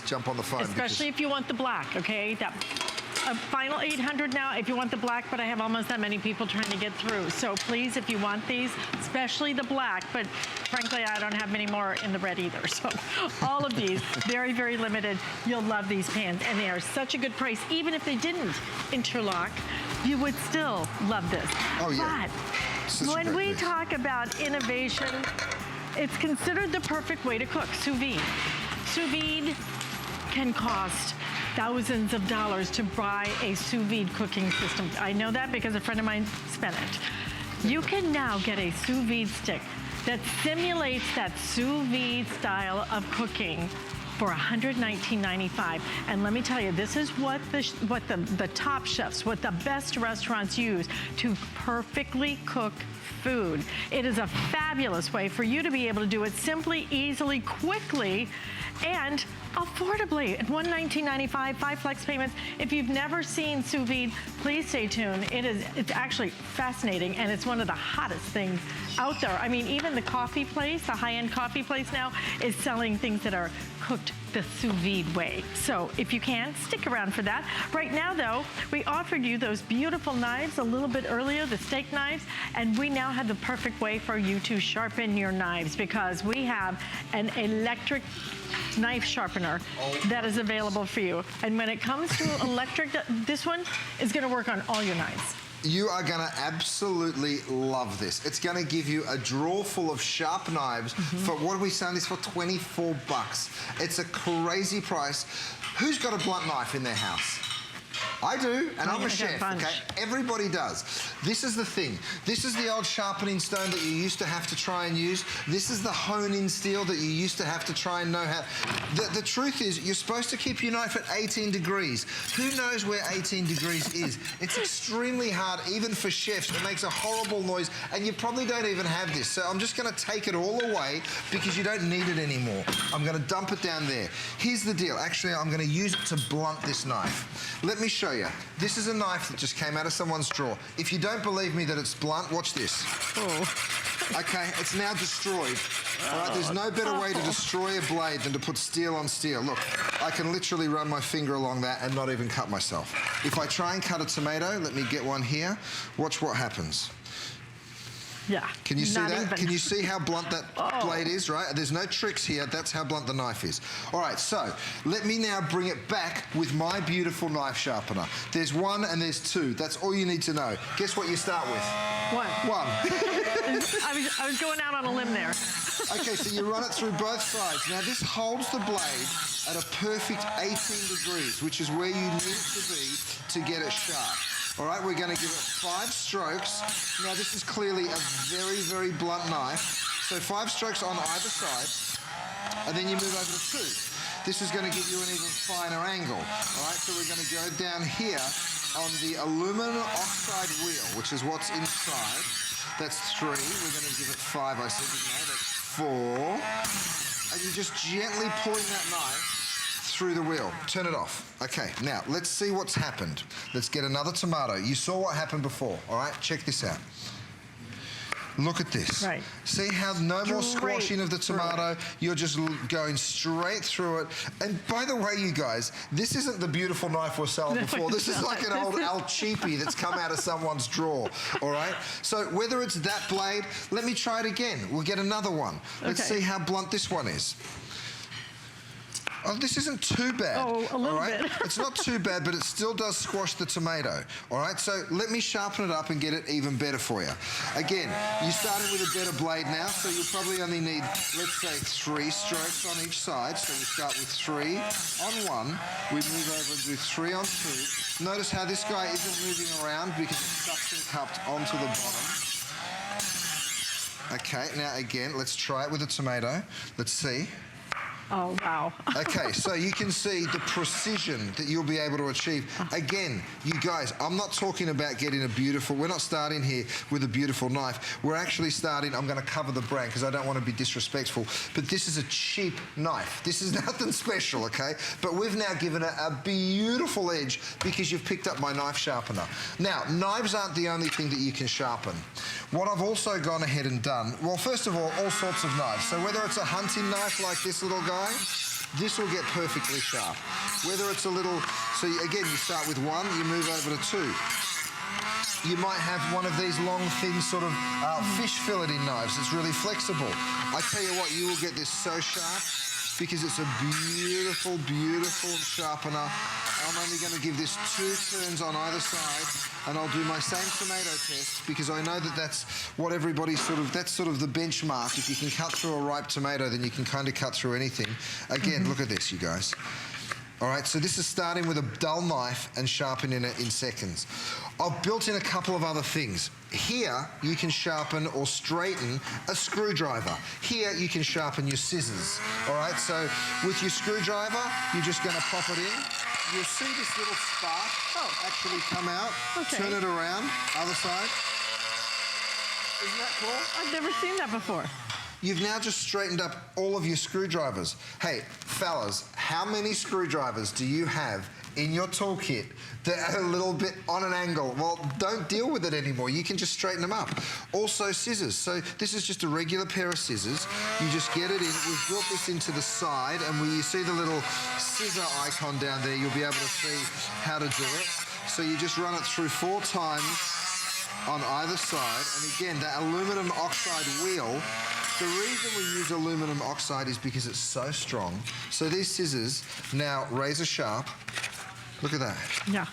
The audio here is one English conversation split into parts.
jump on the phone. Especially if you want the black, okay? That final 800 now if you want the black, but I have almost that many people trying to get through. So please, if you want these, especially the black, but frankly, I don't have many more in the red either. So all of these, very, very limited. You'll love these pans, and they are such a good price. Even if they didn't interlock, you would still love this. Oh, yeah. But when we talk about innovation, it's considered the perfect way to cook, sous vide. Sous vide can cost thousands of dollars to buy a sous vide cooking system. I know that because a friend of mine spent it. You can now get a sous vide stick that simulates that sous vide style of cooking for $119.95. And let me tell you, this is what the top chefs, what the best restaurants use to perfectly cook food. It is a fabulous way for you to be able to do it simply, easily, quickly, and affordably at $119.95, 5 flex payments. If you've never seen sous vide, please stay tuned. It's actually fascinating, and it's one of the hottest things out there. I mean, even the coffee place, the high-end coffee place now, is selling things that are cooked the sous vide way. So if you can, stick around for that. Right now, though, we offered you those beautiful knives a little bit earlier, the steak knives, and we now have the perfect way for you to sharpen your knives, because we have an electric knife sharpener that is available for you. And when it comes to electric, this one is gonna work on all your knives. You are gonna absolutely love this. It's gonna give you a drawer full of sharp knives for, what are we selling this for? 24 bucks. It's a crazy price. Who's got a blunt knife in their house? I do, and I'm a chef, okay? Everybody does. This is the thing. This is the old sharpening stone that you used to have to try and use. This is the hone-in steel that you used to have to try and know how. The truth is, you're supposed to keep your knife at 18 degrees. Who knows where 18 degrees is? It's extremely hard, even for chefs. It makes a horrible noise, and you probably don't even have this. So I'm just gonna take it all away because you don't need it anymore. I'm gonna dump it down there. Here's the deal. Actually, I'm gonna use it to blunt this knife. Let me show you. This is a knife that just came out of someone's drawer. If you don't believe me that it's blunt, watch this. Oh. Okay, it's now destroyed. All right, there's no better way to destroy a blade than to put steel on steel. Look, I can literally run my finger along that and not even cut myself. If I try and cut a tomato, let me get one here. Watch what happens. Yeah. Can you see that? Can you see how blunt that blade is, right? There's no tricks here. That's how blunt the knife is. All right, so let me now bring it back with my beautiful knife sharpener. There's one and there's two. That's all you need to know. Guess what you start with? One. I was going out on a limb there. Okay, so you run it through both sides. Now this holds the blade at a perfect 18 degrees, which is where you need it to be to get it sharp. All right, we're going to give it 5 strokes. Now, this is clearly a very, very blunt knife. So 5 strokes on either side, and then you move over to 2. This is going to give you an even finer angle. All right, so we're going to go down here on the aluminum oxide wheel, which is what's inside. That's 3. We're going to give it 5, I said, no, that's 4. And you're just gently pulling that knife through the wheel. Turn it off. Okay, now let's see what's happened. Let's get another tomato. You saw what happened before, all right? Check this out. Look at this. Right. See how no more squashing of the tomato. You're just going straight through it. And by the way, you guys, this isn't the beautiful knife we're selling before. This is like an old El Cheapy that's come out of someone's drawer, all right? So whether it's that blade, let me try it again. We'll get another one. Let's see how blunt this one is. Oh, this isn't too bad. Oh, a little bit. It's not too bad, but it still does squash the tomato. All right, so let me sharpen it up and get it even better for you. Again, you started with a better blade now, so you'll probably only need, let's say, 3 strokes on each side. So we start with 3 on 1. We move over and do 3 on 2. Notice how this guy isn't moving around because it's suction cupped onto the bottom. Okay, now again, let's try it with a tomato. Let's see. Oh, wow. Okay, so you can see the precision that you'll be able to achieve. Again, you guys, I'm not talking about getting a beautiful, we're not starting here with a beautiful knife. We're actually starting, I'm gonna cover the brand because I don't want to be disrespectful, but this is a cheap knife. This is nothing special, okay? But we've now given it a beautiful edge because you've picked up my knife sharpener. Now, knives aren't the only thing that you can sharpen. What I've also gone ahead and done, well, first of all sorts of knives. So whether it's a hunting knife like this little guy, this will get perfectly sharp. Whether it's a little, so again, you start with one, you move over to two. You might have one of these long, thin sort of fish filleting knives. It's really flexible. I tell you what, you will get this so sharp because it's a beautiful, beautiful sharpener. I'm only going to give this 2 turns on either side, and I'll do my same tomato test because I know that that's what everybody's that's sort of the benchmark. If you can cut through a ripe tomato, then you can kind of cut through anything. Again, look at this, you guys. All right, so this is starting with a dull knife and sharpening it in seconds. I've built in a couple of other things. Here, you can sharpen or straighten a screwdriver. Here, you can sharpen your scissors. All right, so with your screwdriver, you're just gonna pop it in. You'll see this little spark actually come out. Okay. Turn it around, other side. Isn't that cool? I've never seen that before. You've now just straightened up all of your screwdrivers. Hey, fellas, how many screwdrivers do you have in your toolkit that are a little bit on an angle? Well, don't deal with it anymore. You can just straighten them up. Also, scissors. So this is just a regular pair of scissors. You just get it in. We've built this into the side, and when you see the little scissor icon down there, you'll be able to see how to do it. So you just run it through 4 times on either side. And again, that aluminum oxide wheel, the reason we use aluminum oxide is because it's so strong. So these scissors, now razor sharp. Look at that. Yeah.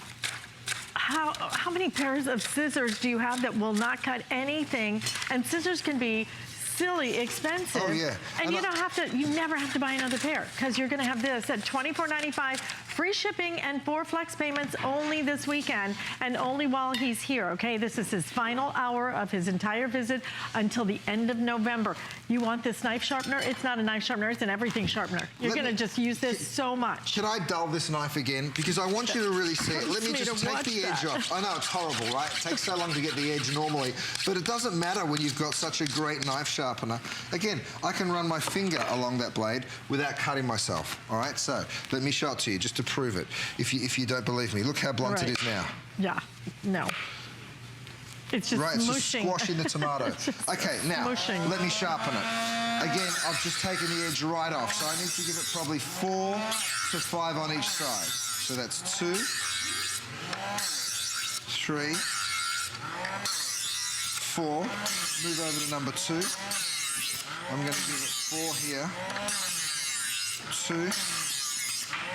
How many pairs of scissors do you have that will not cut anything? And scissors can be silly expensive. Oh, yeah. And you don't have to, you never have to buy another pair because you're going to have this at $24.95, free shipping and 4 flex payments only this weekend and only while he's here, okay? This is his final hour of his entire visit until the end of November. You want this knife sharpener? It's not a knife sharpener, it's an everything sharpener. You're going to just use this so much. Can I dull this knife again? Because I want you to really see it. Let me just take the edge off. I know it's horrible, right? It takes so long to get the edge normally, but it doesn't matter when you've got such a great knife sharpener. Again, I can run my finger along that blade without cutting myself, all right? So let me show it to you just to prove it. If you don't believe me, look how blunt it is now. Yeah, no. It's just right, it's mushing. just squashing the tomato. Okay, now, let me sharpen it. Again, I've just taken the edge right off, so I need to give it probably 4 to 5 on each side. So that's 2, 3, 4. Move over to number 2. I'm going to give it 4 here. 2.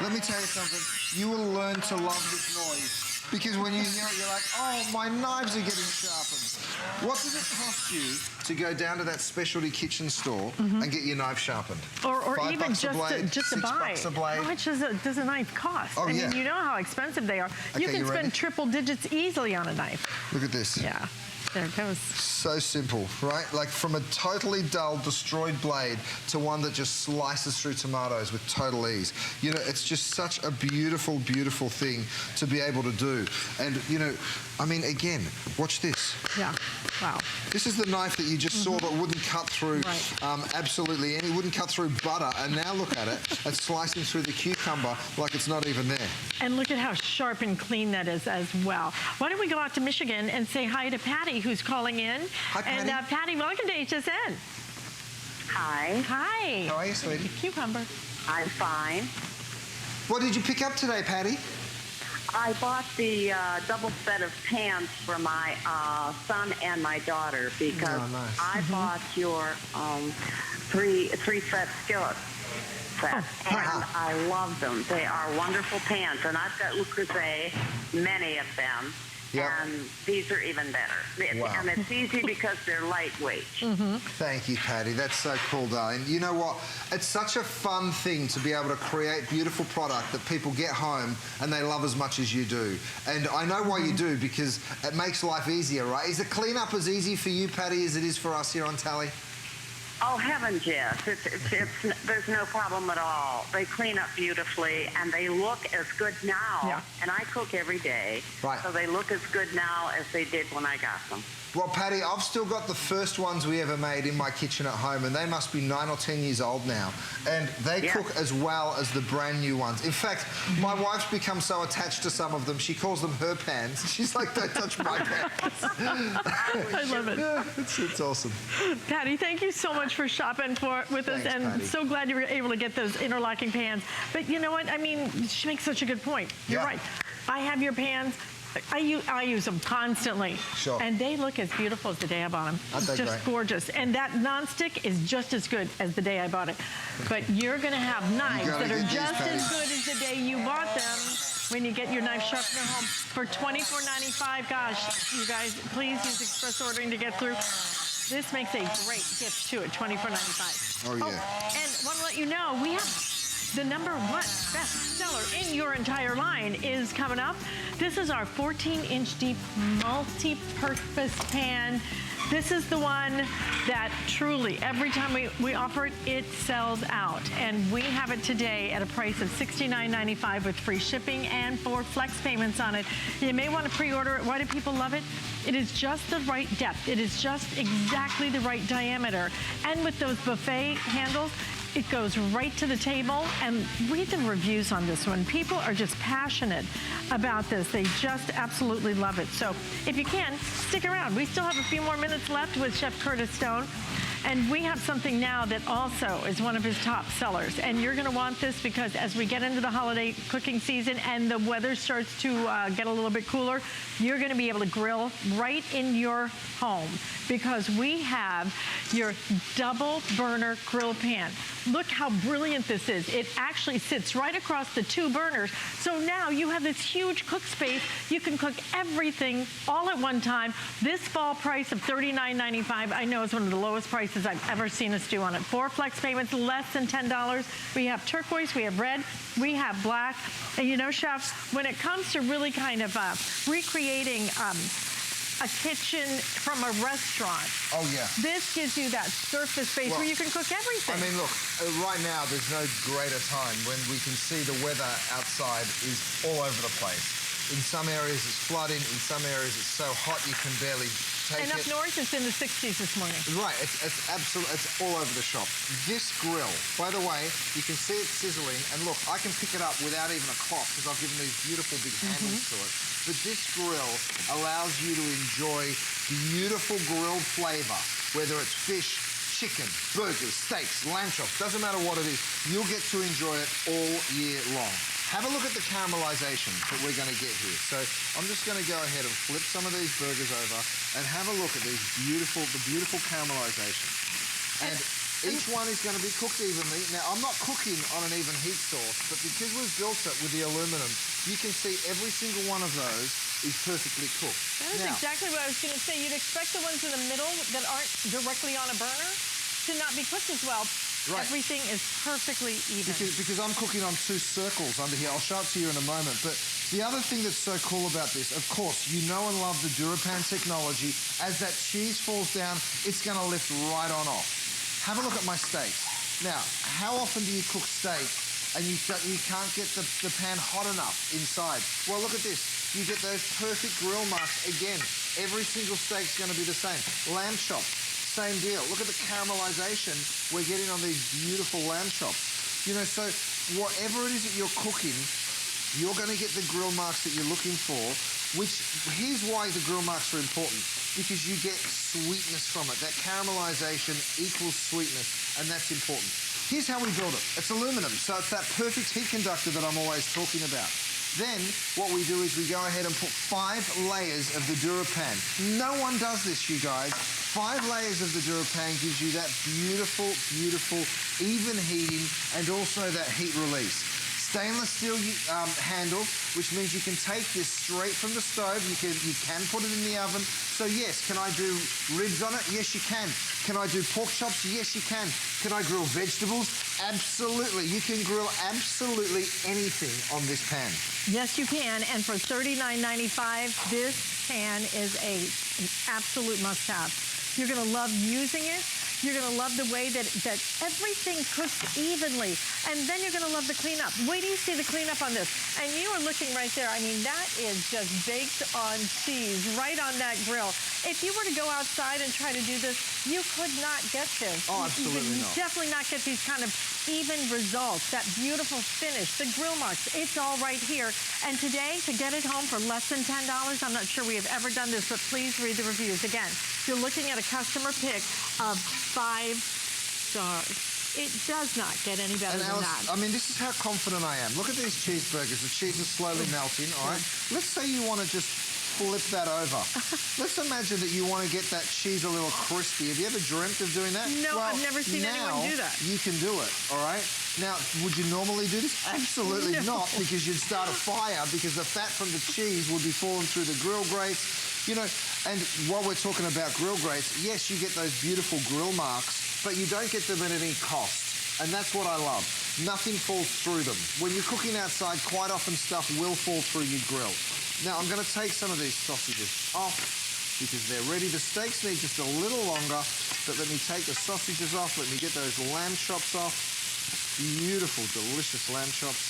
Let me tell you something. You will learn to love this noise. Because when you hear it, you're like, oh, my knives are getting sharpened. What does it cost you to go down to that specialty kitchen store and get your knife sharpened? Or even just to buy. $6 a blade. How much does a knife cost? Oh, I mean, you know how expensive they are. Okay, you can spend triple digits easily on a knife. Look at this. Yeah. There it goes. So simple, right? Like from a totally dull, destroyed blade to one that just slices through tomatoes with total ease. You know, it's just such a beautiful, beautiful thing to be able to do. And, you know, I mean, again, watch this. Yeah, wow. This is the knife that you just saw that wouldn't cut through absolutely any, wouldn't cut through butter, and now look at it, it's slicing through the cucumber like it's not even there. And look at how sharp and clean that is as well. Why don't we go out to Michigan and say hi to Patty, who's calling in. Hi, Patty. And Patty, welcome to HSN. Hi. Hi. How are you, sweetie? Cucumber. I'm fine. What did you pick up today, Patty? I bought the double set of pans for my son and my daughter because I bought your three-set skillet set, and I love them. They are wonderful pans, and I've got Le Creuset, many of them. Yep. And these are even better. Wow. And it's easy because they're lightweight. Thank you, Patty. That's so cool, darling. You know what? It's such a fun thing to be able to create beautiful product that people get home and they love as much as you do. And I know why you do, because it makes life easier, right? Is the cleanup as easy for you, Patty, as it is for us here on Tally? Oh, heavens, yes. There's no problem at all. They clean up beautifully, and they look as good now. Yeah. And I cook every day, so they look as good now as they did when I got them. Well, Patty, I've still got the first ones we ever made in my kitchen at home, and they must be 9 or 10 years old now. And they cook as well as the brand new ones. In fact, my wife's become so attached to some of them, she calls them her pans. She's like, don't touch my pans. I love it. Yeah, it's awesome. Patty, thank you so much for shopping with us, and Patty. so glad you were able to get those interlocking pans. But you know what? I mean, she makes such a good point. You're right. I have your pans. I use them constantly. Sure. And they look as beautiful as the day I bought them. Aren't they just great? gorgeous. And that nonstick is just as good as the day I bought it. But you're going to have knives that are just as good as the day you bought them when you get your knife sharpener home for $24.95. Gosh, you guys, please use express ordering to get through. This makes a great gift too at $24.95. Oh, yeah. And want to let you know, we have the #1 bestseller in your entire line is coming up. This is our 14-inch deep multi-purpose pan. This is the one that truly, every time we offer it, it sells out. And we have it today at a price of $69.95 with free shipping and 4 flex payments on it. You may want to pre-order it. Why do people love it? It is just the right depth. It is just exactly the right diameter. And with those buffet handles, it goes right to the table. And read the reviews on this one. People are just passionate about this. They just absolutely love it. So if you can, stick around. We still have a few more minutes left with Chef Curtis Stone. And we have something now that also is one of his top sellers. And you're gonna want this because as we get into the holiday cooking season and the weather starts to get a little bit cooler, you're gonna be able to grill right in your home because we have your double burner grill pan. Look how brilliant this is. It actually sits right across the 2 burners. So now you have this huge cook space. You can cook everything all at one time. This fall price of $39.95, I know is one of the lowest prices I've ever seen us do on it. 4 flex payments, less than $10. We have turquoise, we have red, we have black. And you know, chefs, when it comes to really kind of recreating a kitchen from a restaurant. Oh, yeah. This gives you that surface space where you can cook everything. I mean, look, right now there's no greater time when we can see the weather outside is all over the place. In some areas it's flooding, in some areas it's so hot you can barely take and it. up north it's in the 60s this morning. Right, it's absolutely, it's all over the shop. This grill, by the way, you can see it sizzling, and look, I can pick it up without even a cloth because I've given these beautiful big handles to it. But this grill allows you to enjoy beautiful grilled flavor, whether it's fish, chicken, burgers, steaks, lamb chops, doesn't matter what it is, you'll get to enjoy it all year long. Have a look at the caramelization that we're going to get here. So I'm just going to go ahead and flip some of these burgers over and have a look at these the beautiful caramelization. And each one is going to be cooked evenly. Now, I'm not cooking on an even heat source, but because we've built it with the aluminum, you can see every single one of those is perfectly cooked. That is exactly what I was going to say. You'd expect the ones in the middle that aren't directly on a burner to not be cooked as well. Right. Everything is perfectly even. Because I'm cooking on 2 circles under here. I'll show it to you in a moment. But the other thing that's so cool about this, of course, you know and love the DuraPan technology. As that cheese falls down, it's going to lift right on off. Have a look at my steaks. Now, how often do you cook steak and you can't get the pan hot enough inside? Well, look at this. You get those perfect grill marks. Again, every single steak's going to be the same. Lamb chops. Same deal. Look at the caramelization we're getting on these beautiful lamb chops. You know, so whatever it is that you're cooking, you're going to get the grill marks that you're looking for, which here's why the grill marks are important, because you get sweetness from it. That caramelization equals sweetness, and that's important. Here's how we build it. It's aluminum, so it's that perfect heat conductor that I'm always talking about. Then what we do is we go ahead and put 5 layers of the DuraPan. No one does this, you guys. 5 layers of the DuraPan gives you that beautiful, beautiful, even heating and also that heat release. Stainless steel handle, which means you can take this straight from the stove. You can put it in the oven. So yes, can I do ribs on it? Yes, you can. Can I do pork chops? Yes, you can. Can I grill vegetables? Absolutely. You can grill absolutely anything on this pan. Yes, you can. And for $39.95, this pan is an absolute must-have. You're going to love using it. You're going to love the way that everything cooks evenly. And then you're gonna love the cleanup. Wait till you see the cleanup on this. And you are looking right there. I mean, that is just baked on cheese right on that grill. If you were to go outside and try to do this, you could not get this. Oh, absolutely you not. definitely not get these kind of even results, that beautiful finish, the grill marks. It's all right here. And today, to get it home for less than $10, I'm not sure we have ever done this, but please read the reviews. Again, you're looking at a customer pick of 5 stars. It does not get any better than that. I mean, this is how confident I am. Look at these cheeseburgers. The cheese is slowly melting, all right? Let's say you want to just flip that over. Let's imagine that you want to get that cheese a little crispy. Have you ever dreamt of doing that? No, well, I've never seen anyone do that. You can do it, all right? Now, would you normally do this? Absolutely not, because you'd start a fire because the fat from the cheese would be falling through the grill grates. You know, and while we're talking about grill grates, yes, you get those beautiful grill marks, but you don't get them at any cost. And that's what I love. Nothing falls through them. When you're cooking outside, quite often stuff will fall through your grill. Now, I'm going to take some of these sausages off because they're ready. The steaks need just a little longer, but let me take the sausages off. Let me get those lamb chops off. Beautiful, delicious lamb chops.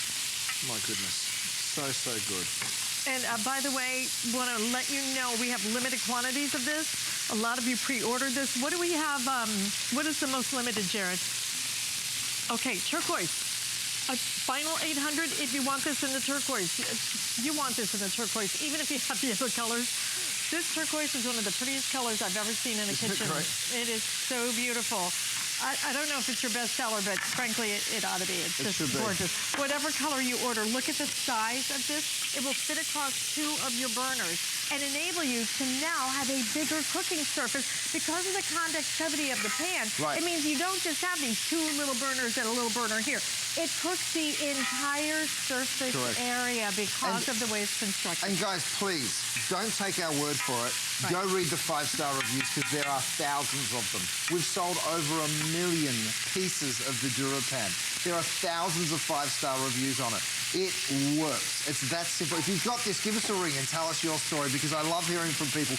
My goodness, so good. And by the way, want to let you know we have limited quantities of this. A lot of you pre-ordered this. What do we have? What is the most limited, Jared? Okay, turquoise. A final 800 if you want this in the turquoise. You want this in the turquoise, even if you have the other colors. This turquoise is one of the prettiest colors I've ever seen in a kitchen. It great? It is so beautiful. I don't know if it's your best seller, but frankly, it ought to be. It's just gorgeous. Whatever color you order, look at the size of this. It will fit across 2 of your burners and enable you to now have a bigger cooking surface because of the conductivity of the pan. Right. It means you don't just have these 2 little burners and a little burner here. It cooks the entire surface area because of the way it's constructed. And guys, please, don't take our word for it. Right. Go read the 5-star reviews because there are thousands of them. We've sold over 1 million pieces of the DuraPan. There are thousands of 5-star reviews on it. It works. It's that simple. If you've got this, give us a ring and tell us your story because I love hearing from people.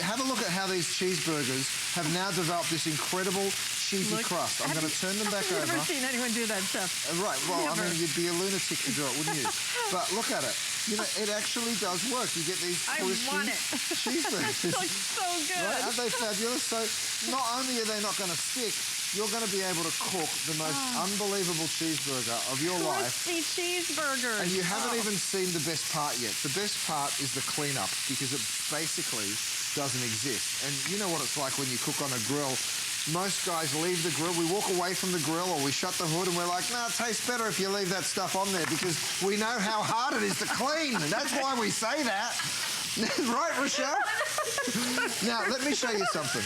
Have a look at how these cheeseburgers have now developed this incredible cheesy crust. I'm going to turn them back over. I've never seen anyone do that stuff. Right, well, Never. I mean, you'd be a lunatic to do it, wouldn't you? But look at it. You know, it actually does work. You get these crispy cheeseburgers. It looks so good. Right? Aren't they fabulous? So not only are they not going to stick, you're going to be able to cook the most unbelievable cheeseburger of your life. Crispy cheeseburgers. And you haven't even seen the best part yet. The best part is the cleanup because it basically doesn't exist. And you know what it's like when you cook on a grill. Most guys leave the grill. We walk away from the grill or we shut the hood and we're like, no, it tastes better if you leave that stuff on there because we know how hard it is to clean. And that's why we say that. Right, Rochelle? Now, let me show you something.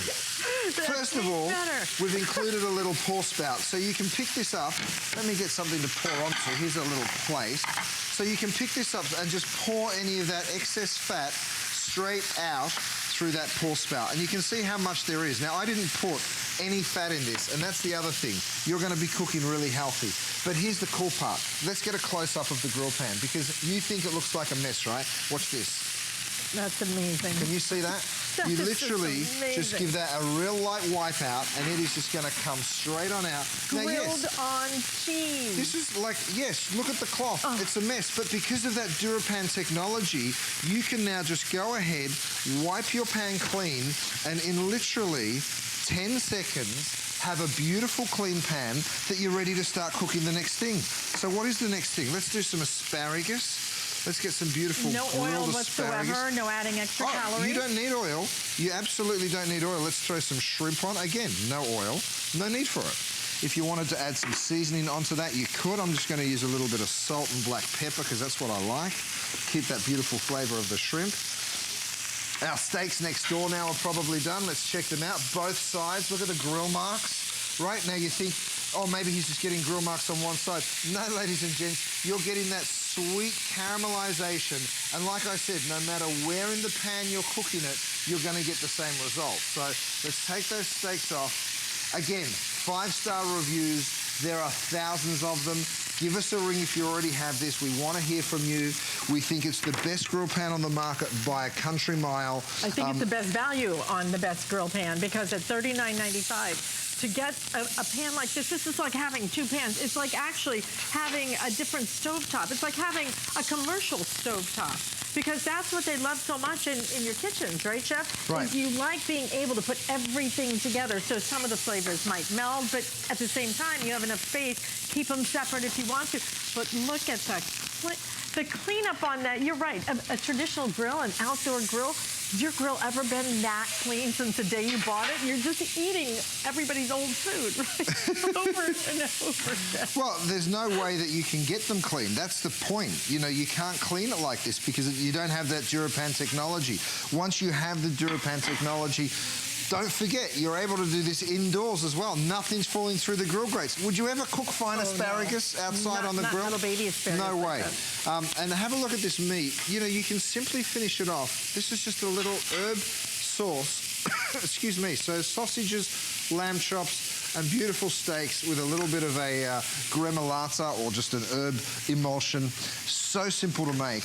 First of all, we've included a little pour spout. So you can pick this up. Let me get something to pour onto. Here's a little plate. So you can pick this up and just pour any of that excess fat straight out through that pour spout. And you can see how much there is. Now, I didn't put any fat in this, and that's the other thing. You're going to be cooking really healthy. But here's the cool part. Let's get a close-up of the grill pan because you think it looks like a mess, right? Watch this. That's amazing. Can you see that? You literally just give that a real light wipe out and it is just going to come straight on out. Grilled now, yes, on cheese. this is like, yes, look at the cloth. It's a mess. But because of that DuraPan technology, you can now just go ahead, wipe your pan clean, and in literally 10 seconds, have a beautiful clean pan that you're ready to start cooking the next thing. So what is the next thing? Let's do some asparagus. Let's get some beautiful grilled oil whatsoever, asparagus. no adding extra calories. You don't need oil. You absolutely don't need oil. Let's throw some shrimp on. Again, no oil. No need for it. If you wanted to add some seasoning onto that, you could. I'm just going to use a little bit of salt and black pepper because that's what I like. Keep that beautiful flavor of the shrimp. Our steaks next door now are probably done. Let's check them out. Both sides. Look at the grill marks. Right now you think, oh, maybe he's just getting grill marks on one side. No, ladies and gents, you're getting that sweet caramelization. And like I said, no matter where in the pan you're cooking it, you're going to get the same result. So let's take those steaks off. Again, 5-star reviews. There are thousands of them. Give us a ring if you already have this. We want to hear from you. We think it's the best grill pan on the market by a country mile. I think it's the best value on the best grill pan because at $39.95, to get a pan like this. This is like having two pans. It's like actually having a different stovetop. It's like having a commercial stovetop. Because that's what they love so much in your kitchens, right, Chef? Right. Is you like being able to put everything together. So some of the flavors might meld, but at the same time, you have enough space. Keep them separate if you want to. But look at the cleanup on that. You're right. A traditional grill, an outdoor grill. Has your grill ever been that clean since the day you bought it? You're just eating everybody's old food, right? Over and over. Well, there's no way that you can get them clean. That's the point. You know, you can't clean it like this because you don't have that DuraPan technology. Once you have the DuraPan technology, don't forget, you're able to do this indoors as well. Nothing's falling through the grill grates. Would you ever cook fine asparagus outside on the grill? Not little baby asparagus. No way. Like and have a look at this meat. You know, you can simply finish it off. This is just a little herb sauce. Excuse me. So sausages, lamb chops, and beautiful steaks with a little bit of a gremolata or just an herb emulsion. So simple to make.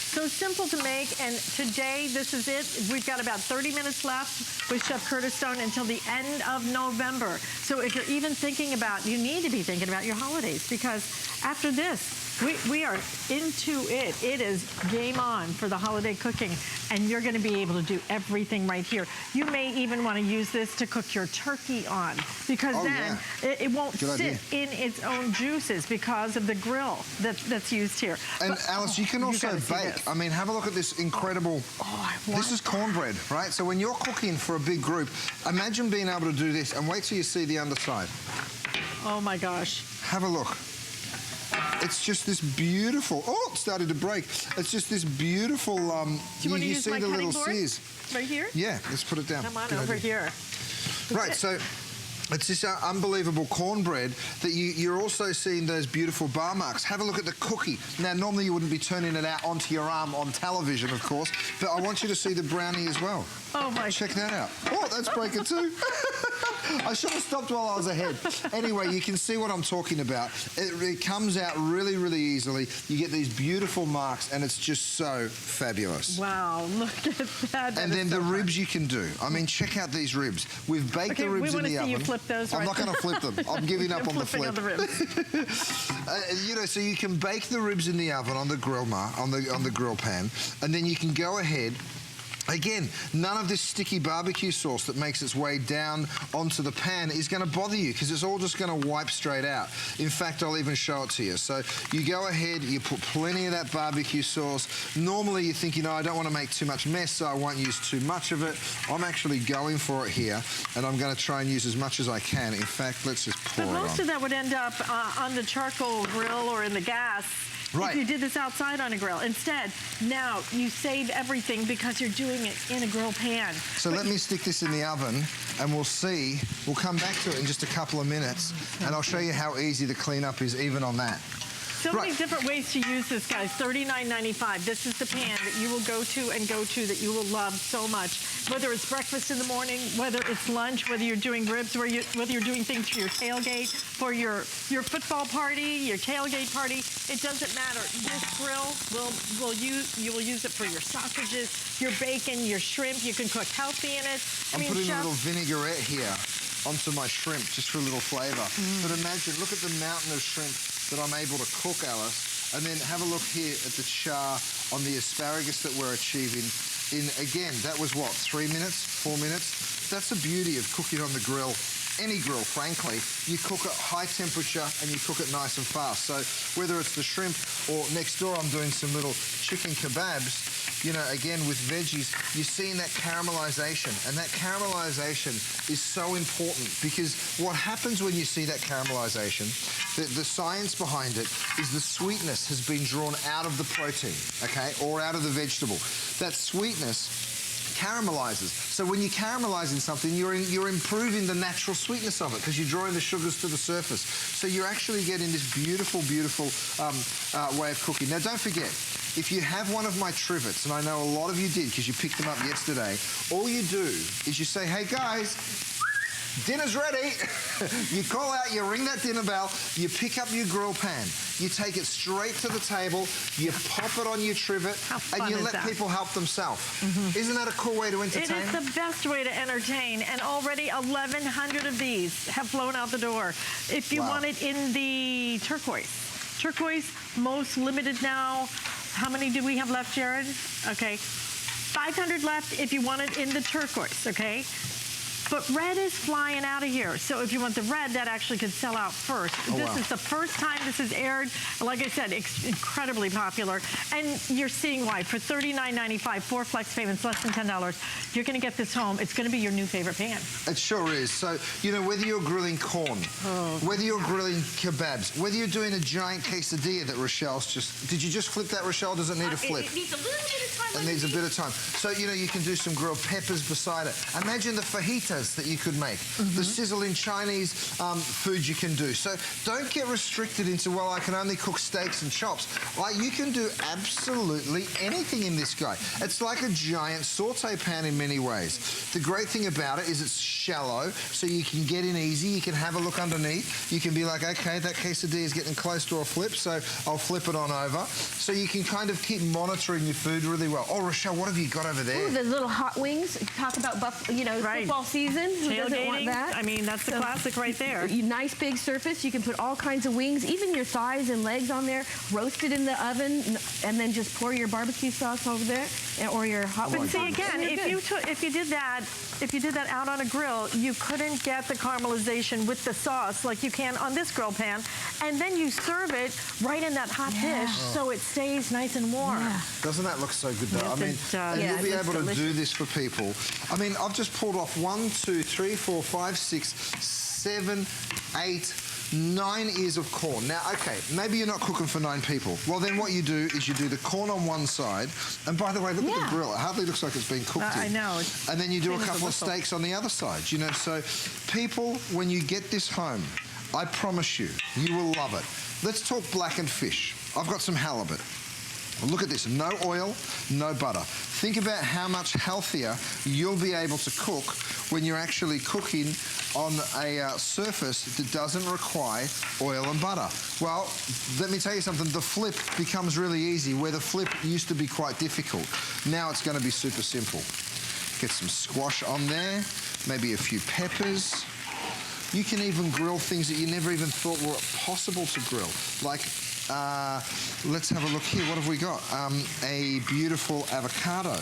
So simple to make, and today, this is it. We've got about 30 minutes left with Chef Curtis Stone until the end of November. So if you're even thinking about, you need to be thinking about your holidays, because after this, we are into it. It is game on for the holiday cooking, and you're gonna be able to do everything right here. You may even wanna use this to cook your turkey on, because then it won't sit in its own juices because of the grill that's used here. And but, Alice, you can also bake. I mean, have a look at this incredible, this is cornbread, right? So when you're cooking for a big group, imagine being able to do this, and wait till you see the underside. Oh my gosh. Have a look. It's just this beautiful, oh, it started to break. It's just this beautiful, Do you want to use see my the cutting little board? sears. Right here? Yeah, let's put it down. Come on over here. Right, so it's this unbelievable cornbread that you're also seeing those beautiful bar marks. Have a look at the cookie. Now, normally you wouldn't be turning it out onto your arm on television, of course, but I want you to see the brownie as well. Oh, my. Check that out. Oh, that's breaking too. I should have stopped while I was ahead. Anyway, you can see what I'm talking about. It comes out really, really easily. You get these beautiful marks, and it's just so fabulous. Wow, look at that. And then the ribs you can do. I mean, check out these ribs. We've baked the ribs in the oven. You flip those. I'm not going to flip them. I'm giving up on the flip. On the ribs. You know, so you can bake the ribs in the oven on the grill on the grill pan, and then you can go ahead. Again, none of this sticky barbecue sauce that makes its way down onto the pan is going to bother you because it's all just going to wipe straight out. In fact, I'll even show it to you. So you go ahead, you put plenty of that barbecue sauce. Normally you think, you know, I don't want to make too much mess, so I won't use too much of it. I'm actually going for it here, and I'm going to try and use as much as I can. In fact, let's just pour it on. But most of that would end up on the charcoal grill or in the gas. Right. If you did this outside on a grill. Instead, now you save everything because you're doing it in a grill pan. So let me stick this in the oven, and we'll see. We'll come back to it in just a couple of minutes, and I'll show you how easy the cleanup is even on that. So many different ways to use this, guys. $39.95. This is the pan that you will go to that you will love so much. Whether it's breakfast in the morning, whether it's lunch, whether you're doing ribs, whether you're doing things for your tailgate, for your football party, your tailgate party, it doesn't matter. This grill you will use it for your sausages, your bacon, your shrimp. You can cook healthy in it. I'm putting a little vinaigrette here onto my shrimp just for a little flavor. But imagine, look at the mountain of shrimp that I'm able to cook, Alice. And then have a look here at the char on the asparagus that we're achieving in, again, that was what, 3 minutes, 4 minutes? That's the beauty of cooking on the grill. Any grill, frankly, you cook at high temperature and you cook it nice and fast. So whether it's the shrimp or next door I'm doing some little chicken kebabs, you know, again with veggies, you're seeing that caramelization. And that caramelization is so important because what happens when you see that caramelization, the science behind it is the sweetness has been drawn out of the protein, okay, or out of the vegetable. That sweetness caramelizes. So when you're caramelizing something, you're improving the natural sweetness of it because you're drawing the sugars to the surface. So you're actually getting this beautiful, beautiful way of cooking. Now, don't forget, if you have one of my trivets, and I know a lot of you did because you picked them up yesterday, all you do is you say, hey, guys, dinner's ready. You call out, you ring that dinner bell, you pick up your grill pan. You take it straight to the table, you pop it on your trivet, and you let people help themselves. Isn't that a cool way to entertain? It is the best way to entertain, and already 1,100 of these have flown out the door. If you want it in the turquoise, most limited now. How many do we have left, Jared? Okay, 500 left if you want it in the turquoise, okay? But red is flying out of here. So if you want the red, that actually could sell out first. This is the first time this is aired. Like I said, incredibly popular. And you're seeing why. For $39.95, 4 flex payments, less than $10, you're going to get this home. It's going to be your new favorite pan. It sure is. So, you know, whether you're grilling corn, whether you're grilling kebabs, whether you're doing a giant quesadilla that Rochelle's just... Did you just flip that, Rochelle? Does it need a flip? It needs a little bit of time. It needs a bit of time. So, you know, you can do some grilled peppers beside it. Imagine the fajitas that you could make, the sizzling Chinese food you can do. So don't get restricted into, well, I can only cook steaks and chops. Like, you can do absolutely anything in this guy. It's like a giant saute pan in many ways. The great thing about it is it's shallow, so you can get in easy. You can have a look underneath. You can be like, okay, that quesadilla is getting close to a flip, so I'll flip it on over. So you can kind of keep monitoring your food really well. Oh, Rochelle, what have you got over there? Ooh, the little hot wings. Talk about football season. Who doesn't want that? I mean, that's the classic right there. Nice big surface. You can put all kinds of wings, even your thighs and legs on there, roast it in the oven, and then just pour your barbecue sauce over there, or your hot wings. But see, again, if you did that out on a grill, you couldn't get the caramelization with the sauce like you can on this grill pan, and then you serve it right in that hot dish so it stays nice and warm. Doesn't that look so good, though? Yes, I mean, it does. and you'll be able delicious. to do this for people. I mean, I've just pulled off 1, 2, 3, 4, 5, 6, 7, 8, 9 ears of corn. Now, okay, maybe you're not cooking for 9 people. Well, then what you do is you do the corn on one side, and by the way, look at the grill. It hardly looks like it's been cooked in. I know. And then you do a couple of steaks on the other side, you know. So people, when you get this home, I promise you, you will love it. Let's talk blackened fish. I've got some halibut. Look at this, no oil, no butter. Think about how much healthier you'll be able to cook when you're actually cooking on a surface that doesn't require oil and butter. Well, let me tell you something, the flip becomes really easy, where the flip used to be quite difficult. Now it's going to be super simple. Get some squash on there, maybe a few peppers. You can even grill things that you never even thought were possible to grill, like let's have a look here. What have we got? A beautiful avocado.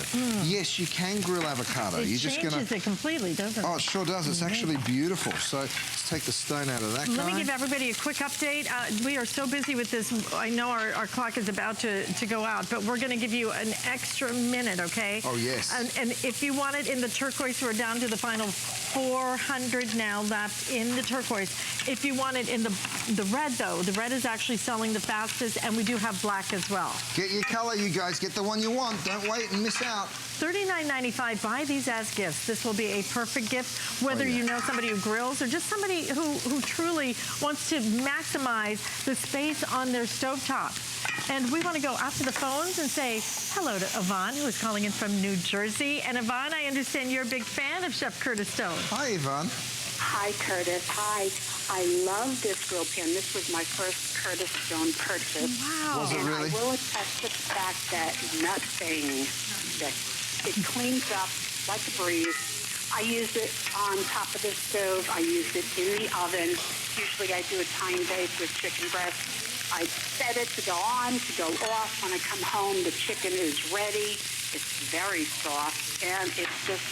Yes, you can grill avocado. It changes it completely, doesn't it? Oh, it sure does. It's actually beautiful. So let's take the stone out of that guy. Let me give everybody a quick update. We are so busy with this. I know our clock is about to go out, but we're going to give you an extra minute, okay? Oh, yes. And if you want it in the turquoise, we're down to the final 400 now left in the turquoise. If you want it in the red, though, the red is actually selling the fastest, and we do have black as well. Get your color, you guys. Get the one you want. Don't wait and miss out. $39.95. Buy these as gifts. This will be a perfect gift, whether you know somebody who grills or just somebody who truly wants to maximize the space on their stovetop. And we want to go out to the phones and say hello to Yvonne, who is calling in from New Jersey. And Yvonne, I understand you're a big fan of Chef Curtis Stone. Hi, Yvonne. Hi, Curtis. Hi. I love this grill pan. This was my first Curtis Stone purchase. Wow. Was it and really? I will attest to the fact that nothing, that it cleans up like a breeze. I use it on top of the stove. I use it in the oven. Usually I do a time bake with chicken breast. I set it to go on, to go off. When I come home, the chicken is ready. It's very soft, and it's just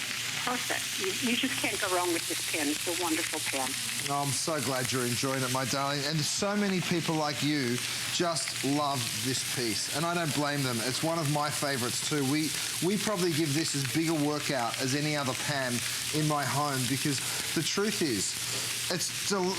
perfect. You just can't go wrong with this pan. It's a wonderful pan. Oh, I'm so glad you're enjoying it, my darling. And so many people like you just love this piece. And I don't blame them. It's one of my favorites too. We probably give this as big a workout as any other pan in my home, because the truth is,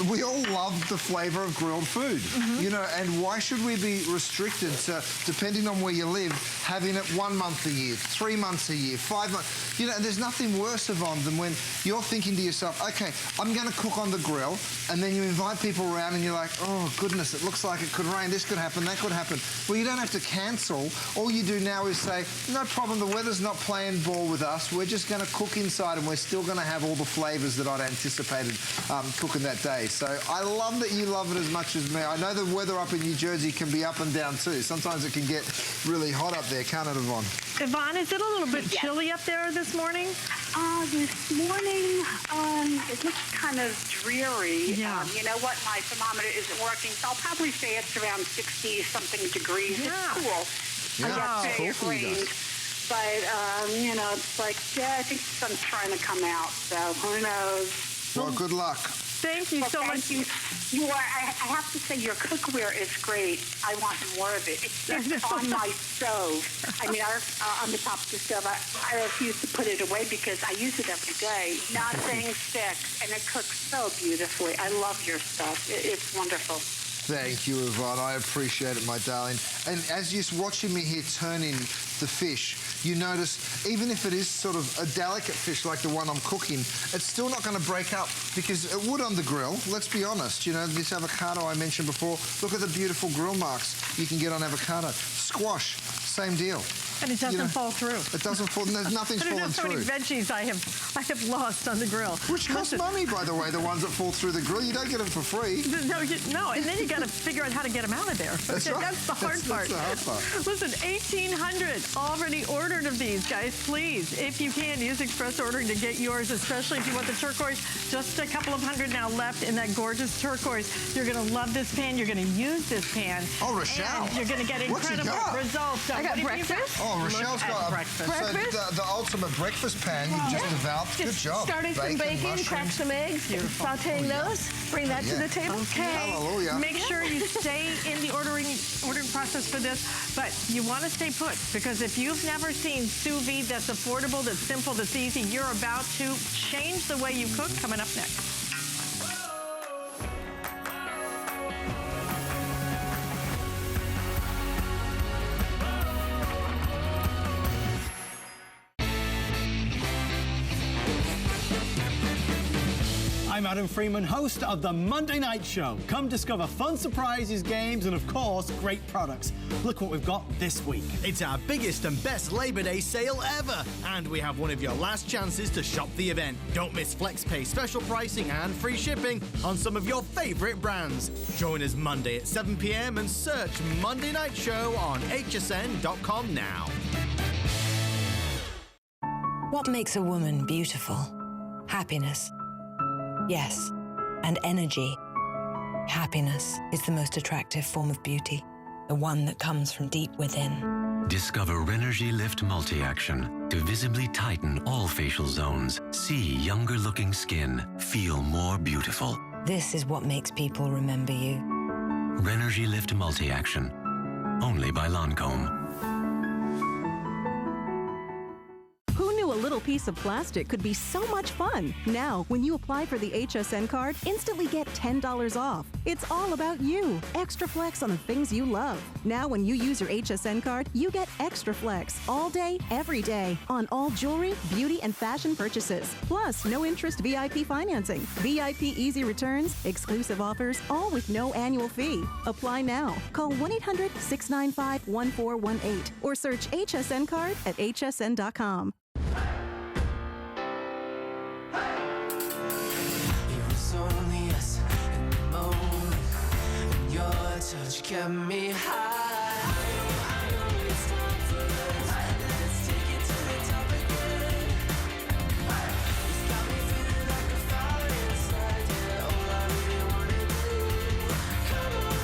we all love the flavor of grilled food, you know, and why should we be restricted to, depending on where you live, having it 1 month a year, 3 months a year, 5 months? You know, there's nothing worse, Yvonne, than when you're thinking to yourself, okay, I'm going to cook on the grill, and then you invite people around and you're like, oh, goodness, it looks like it could rain, this could happen, that could happen. Well, you don't have to cancel. All you do now is say, no problem, the weather's not playing ball with us. We're just going to cook inside, and we're still going to have all the flavors that I'd anticipated cooking that day. So I love that you love it as much as me. I know the weather up in New Jersey can be up and down too. Sometimes it can get really hot up there, can't it, Yvonne? Yvonne, is it a little bit chilly up there this morning? This morning, it looks kind of dreary. Yeah. You know what? My thermometer isn't working, so I'll probably say it's around 60-something degrees. Yeah. It's cool. Yeah, Yesterday it's cool it for you rained. guys. But, you know, it's like, I think the sun's trying to come out, so who knows? Well, good luck. Thank you so much. Thank you. I have to say, your cookware is great. I want more of it. It's just on my stove. I mean, on the top of the stove. I refuse to put it away because I use it every day. Nothing sticks, and it cooks so beautifully. I love your stuff. It's wonderful. Thank you, Yvonne. I appreciate it, my darling. And as you're watching me here turn in the fish, you notice even if it is sort of a delicate fish like the one I'm cooking, it's still not going to break up because it would on the grill. Let's be honest. You know, this avocado I mentioned before, look at the beautiful grill marks you can get on avocado. Squash, same deal. And it doesn't fall through. It doesn't fall. Nothing's I don't know falling how many through. veggies I have lost on the grill. Which costs money, by the way, the ones that fall through the grill. You don't get them for free. No, and then you got to figure out how to get them out of there. That's right. That's the hard part. That's the hard part. Listen, 1,800 already ordered of these, guys. Please, if you can, use express ordering to get yours, especially if you want the turquoise. Just a couple of hundred now left in that gorgeous turquoise. You're going to love this pan. You're going to use this pan. Oh, Rochelle. And you're going to get What's he incredible got? results. I got breakfast. Oh, Rochelle's got breakfast. So the ultimate breakfast pan you just developed. Good job. Started some bacon, cracked some eggs, sauteing those, bring that to the table. Okay. Hallelujah. Make sure you stay in the ordering process for this, but you want to stay put because if you've never seen sous vide that's affordable, that's simple, that's easy, you're about to change the way you cook. Coming up next. I'm Adam Freeman, host of the Monday Night Show. Come discover fun surprises, games, and of course, great products. Look what we've got this week. It's our biggest and best Labor Day sale ever. And we have one of your last chances to shop the event. Don't miss FlexPay special pricing and free shipping on some of your favorite brands. Join us Monday at 7 p.m. and search Monday Night Show on hsn.com now. What makes a woman beautiful? Happiness. Yes, and energy. Happiness is the most attractive form of beauty, the one that comes from deep within. Discover Renergy Lift Multi-Action to visibly tighten all facial zones, see younger-looking skin, feel more beautiful. This is what makes people remember you. Renergy Lift Multi-Action, only by Lancome. Who knew a little piece of plastic could be so much fun? Now, when you apply for the HSN card, instantly get $10 off. It's all about you. Extra flex on the things you love. Now, when you use your HSN card, you get extra flex all day, every day on all jewelry, beauty, and fashion purchases. Plus, no interest VIP financing, VIP easy returns, exclusive offers, all with no annual fee. Apply now. Call 1-800-695-1418 or search HSN card at hsn.com. Touch kept me high. Let's take it to the top again. It's got me feeling like a fire inside. Yeah, all I really wanna do.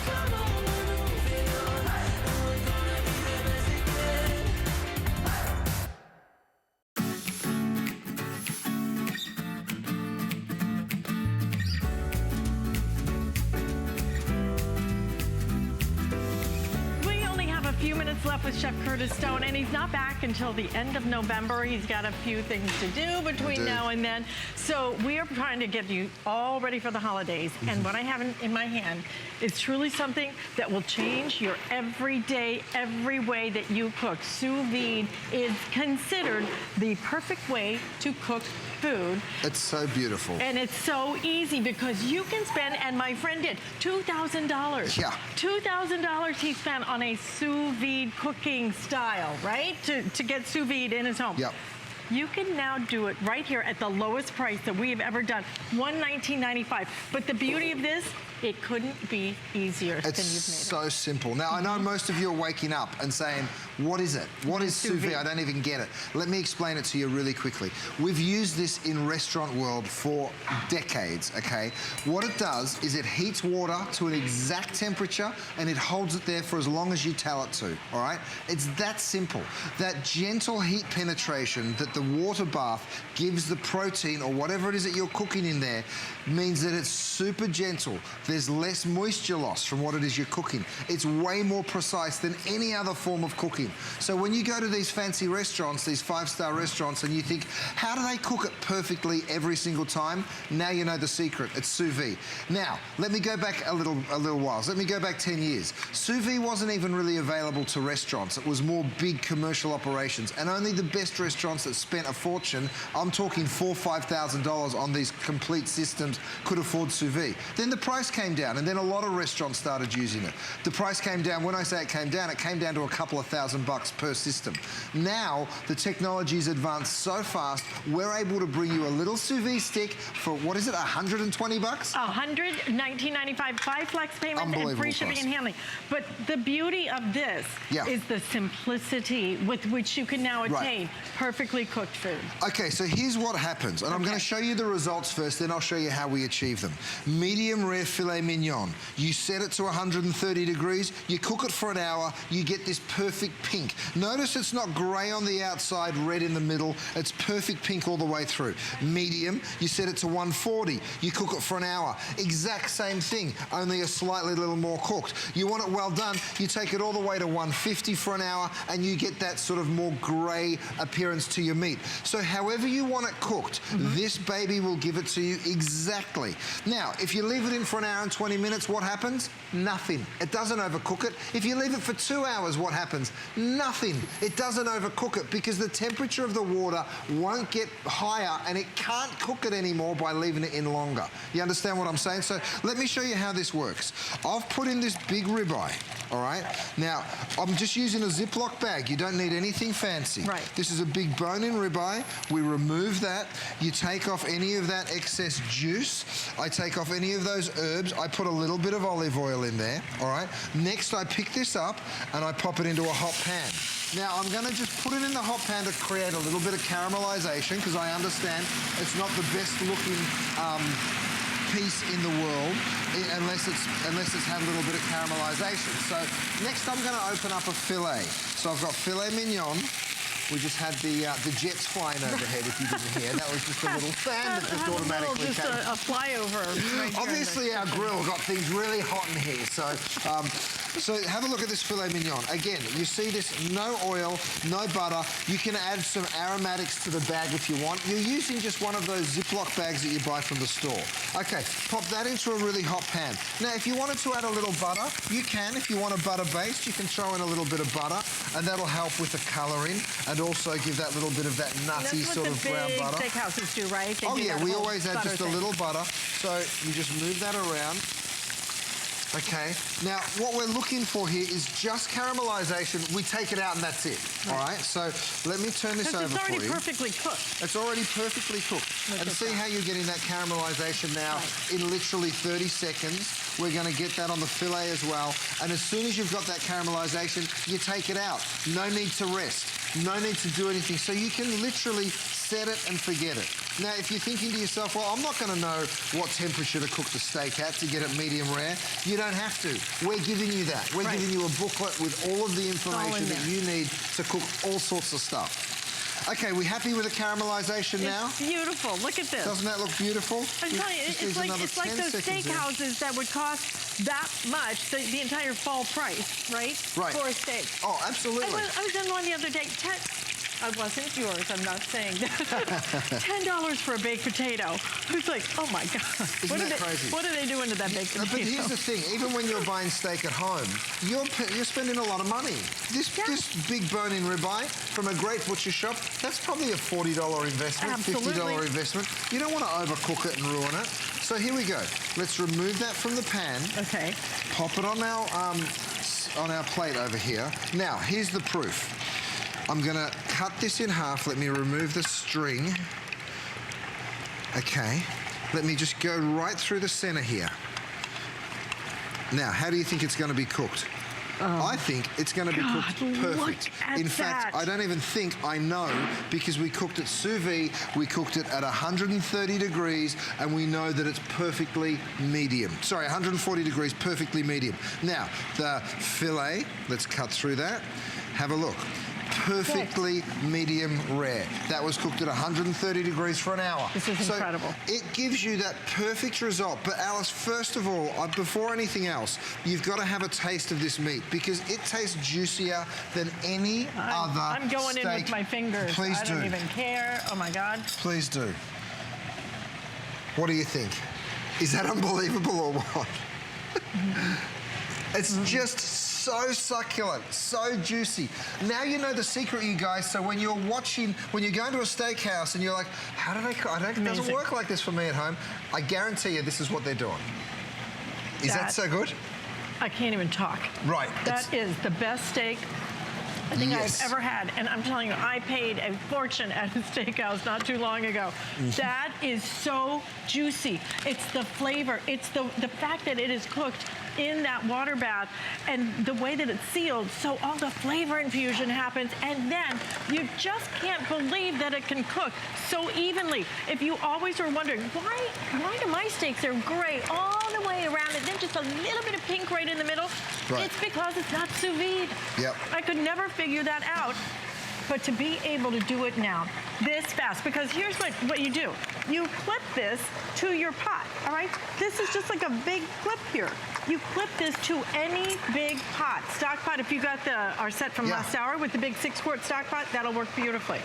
Come on, we're moving on, and we're gonna be the best again. Few minutes left with Chef Curtis Stone, and he's not back until the end of November. He's got a few things to do between now and then. So we are trying to get you all ready for the holidays. And what I have in my hand is truly something that will change your everyday, every way that you cook. Sous vide is considered the perfect way to cook food. It's so beautiful. And it's so easy because you can spend, and my friend did, $2,000. Yeah. $2,000 he spent on a sous vide cooking style, right? To get sous vide in his home. Yep. you can now do it right here at the lowest price that we have ever done, $119.95. But the beauty of this, it couldn't be easier than you've made it. It's so simple. Now, I know most of you are waking up and saying, what is it? What is sous vide? I don't even get it. Let me explain it to you really quickly. We've used this in restaurant world for decades, okay? What it does is it heats water to an exact temperature and it holds it there for as long as you tell it to, all right? It's that simple. That gentle heat penetration that the water bath gives the protein or whatever it is that you're cooking in there means that it's super gentle. There's less moisture loss from what it is you're cooking. It's way more precise than any other form of cooking. So when you go to these fancy restaurants, these five-star restaurants, and you think, how do they cook it perfectly every single time? Now you know the secret. It's sous vide. Now, let me go back a little while. Let me go back 10 years. Sous vide wasn't even really available to restaurants. It was more big commercial operations, and only the best restaurants that spent a fortune, I'm talking $4,000 or $5,000 on these complete systems, could afford sous vide. Then the price came down, and then a lot of restaurants started using it. The price came down. When I say it came down to a couple of $1,000 per system. Now, the technology's advanced so fast, we're able to bring you a little sous vide stick for, what is it, $120? $119.95, 5 flex payments and free shipping and handling. But the beauty of this is the simplicity with which you can now attain perfectly cooked food. Okay, so here's what happens, and I'm going to show you the results first, then I'll show you how we achieve them. Medium rare filet mignon. You set it to 130 degrees, you cook it for an hour, you get this perfect pink. Notice it's not grey on the outside, red in the middle. It's perfect pink all the way through. Medium, you set it to 140. You cook it for an hour. Exact same thing, only a slightly little more cooked. You want it well done, you take it all the way to 150 for an hour, and you get that sort of more grey appearance to your meat. So however you want it cooked, this baby will give it to you exactly. Now, if you leave it in for an hour and 20 minutes, what happens? Nothing. It doesn't overcook it. If you leave it for 2 hours, what happens? Nothing. It doesn't overcook it because the temperature of the water won't get higher and it can't cook it anymore by leaving it in longer. You understand what I'm saying? So let me show you how this works. I've put in this big ribeye, all right? Now, I'm just using a Ziploc bag. You don't need anything fancy. Right. This is a big bone-in ribeye. We remove that. You take off any of that excess juice. I take off any of those herbs. I put a little bit of olive oil in there, all right? Next, I pick this up and I pop it into a hot pan. Now, I'm going to just put it in the hot pan to create a little bit of caramelization because I understand it's not the best looking piece in the world unless it's had a little bit of caramelization. So next I'm going to open up a filet. So I've got filet mignon. We just had the jets flying overhead, if you didn't hear. That was just a little fan that just automatically came. Just a flyover. Right. Obviously, our grill got things really hot in here. So have a look at this filet mignon. Again, you see this, no oil, no butter. You can add some aromatics to the bag if you want. You're using just one of those Ziploc bags that you buy from the store. Okay, pop that into a really hot pan. Now, if you wanted to add a little butter, you can. If you want a butter based, you can throw in a little bit of butter, and that'll help with the colouring and also give that little bit of that nutty sort of brown butter. That's what the big steakhouses do, right? Oh yeah, we always add just a little butter. So you just move that around. Okay, now what we're looking for here is just caramelization. We take it out and that's it, all right? So let me turn this over for you. It's already perfectly cooked. It's already perfectly cooked. And see how you're getting that caramelization now in literally 30 seconds. We're gonna get that on the filet as well. And as soon as you've got that caramelization, you take it out. No need to rest. No need to do anything. So you can literally set it and forget it. Now, if you're thinking to yourself, well, I'm not going to know what temperature to cook the steak at to get it medium rare, you don't have to. We're giving you that. We're giving you a booklet with all of the information that you need to cook all sorts of stuff. Okay, we happy with the caramelization now? It's beautiful. Look at this. Doesn't that look beautiful? I'm telling you, it's like those steakhouses that would cost that much, the entire fall price, right? Right. For a steak. Oh, absolutely. I was in one the other day. It wasn't yours, I'm not saying that. $10 for a baked potato. It's like, oh my God. Isn't that crazy? What are they doing to that baked potato? But here's the thing, even when you're buying steak at home, you're spending a lot of money. This big bone-in ribeye from a great butcher shop, that's probably a $40 investment, Absolutely. $50 investment. You don't want to overcook it and ruin it. So here we go. Let's remove that from the pan. Okay. Pop it on our plate over here. Now, here's the proof. I'm gonna cut this in half. Let me remove the string. Okay, let me just go right through the center here. Now, how do you think it's gonna be cooked? I think it's going to be cooked perfect. In fact, I don't even think I know, because we cooked it sous vide, we cooked it at 130 degrees, and we know that it's perfectly medium. Sorry, 140 degrees, perfectly medium. Now, the filet, let's cut through that. Have a look. Perfectly medium rare. That was cooked at 130 degrees for an hour. This is incredible. It gives you that perfect result. But Alice, first of all, before anything else, you've got to have a taste of this meat, because it tastes juicier than any other I'm going steak. in with my fingers. Please I don't even care. Oh my God. Please do. What do you think? Is that unbelievable or what? It's just so succulent, so juicy. Now you know the secret, you guys. So when you're watching, when you're going to a steakhouse and you're like, how do they cook? It doesn't work like this for me at home. I guarantee you this is what they're doing. Is that so good? I can't even talk. Right. That is the best steak I think I've ever had. And I'm telling you, I paid a fortune at a steakhouse not too long ago. That is so juicy. It's the flavor. It's the fact that it is cooked in that water bath and the way that it's sealed, so all the flavor infusion happens, and then you just can't believe that it can cook so evenly. If you always were wondering, why do my steaks are gray all the way around and then just a little bit of pink right in the middle? Right. It's because it's not sous vide. Yep. I could never figure that out. But to be able to do it now, this fast, because here's what you do. You clip this to your pot, all right? This is just like a big clip here. You clip this to any big pot, stock pot. If you got our set from last hour with the big 6-quart stock pot, that'll work beautifully.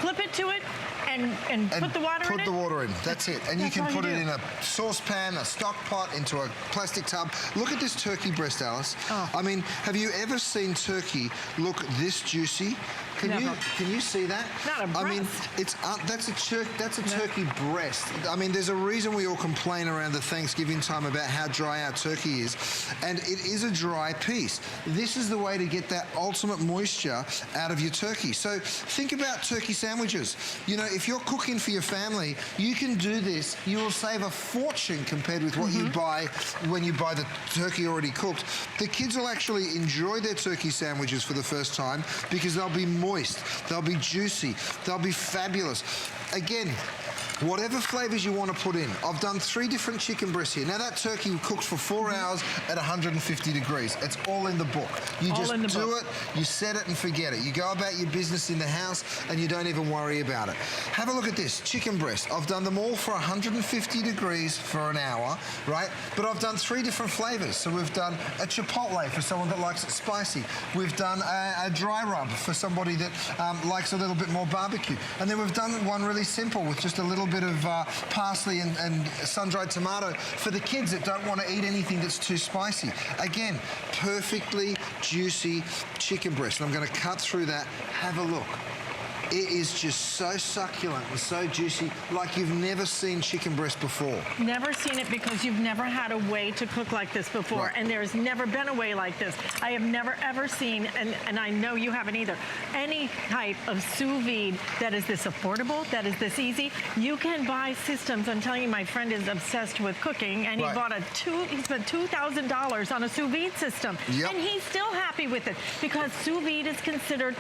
Clip it to it and put the water in it. Put the water in, that's it. And you can put it in a saucepan, a stock pot, into a plastic tub. Look at this turkey breast, Alice. I mean, have you ever seen turkey look this juicy? Can you see that? Not a breast. I mean, that's a turkey breast. I mean, there's a reason we all complain around the Thanksgiving time about how dry our turkey is, and it is a dry piece. This is the way to get that ultimate moisture out of your turkey. So think about turkey sandwiches. You know, if you're cooking for your family, you can do this. You will save a fortune compared with what you buy when you buy the turkey already cooked. The kids will actually enjoy their turkey sandwiches for the first time because they'll be moist, they'll be juicy, they'll be fabulous. Again, whatever flavors you want to put in. I've done 3 different chicken breasts here. Now that turkey cooks for 4 hours at 150 degrees. It's all in the book. You just do it, you set it and forget it. You go about your business in the house and you don't even worry about it. Have a look at this, chicken breast. I've done them all for 150 degrees for an hour, right? But I've done 3 different flavors. So we've done a chipotle for someone that likes it spicy. We've done a dry rub for somebody that likes a little bit more barbecue. And then we've done one really simple with just a little bit of parsley and sun-dried tomato for the kids that don't want to eat anything that's too spicy. Again, perfectly juicy chicken breast. And I'm going to cut through that. Have a look. It is just so succulent and so juicy, like you've never seen chicken breast before. Never seen it because you've never had a way to cook like this before, right. And there's never been a way like this. I have never ever seen, and I know you haven't either, any type of sous vide that is this affordable, that is this easy. You can buy systems. I'm telling you, my friend is obsessed with cooking, and he bought he spent $2,000 on a sous vide system, and he's still happy with it because sous vide is considered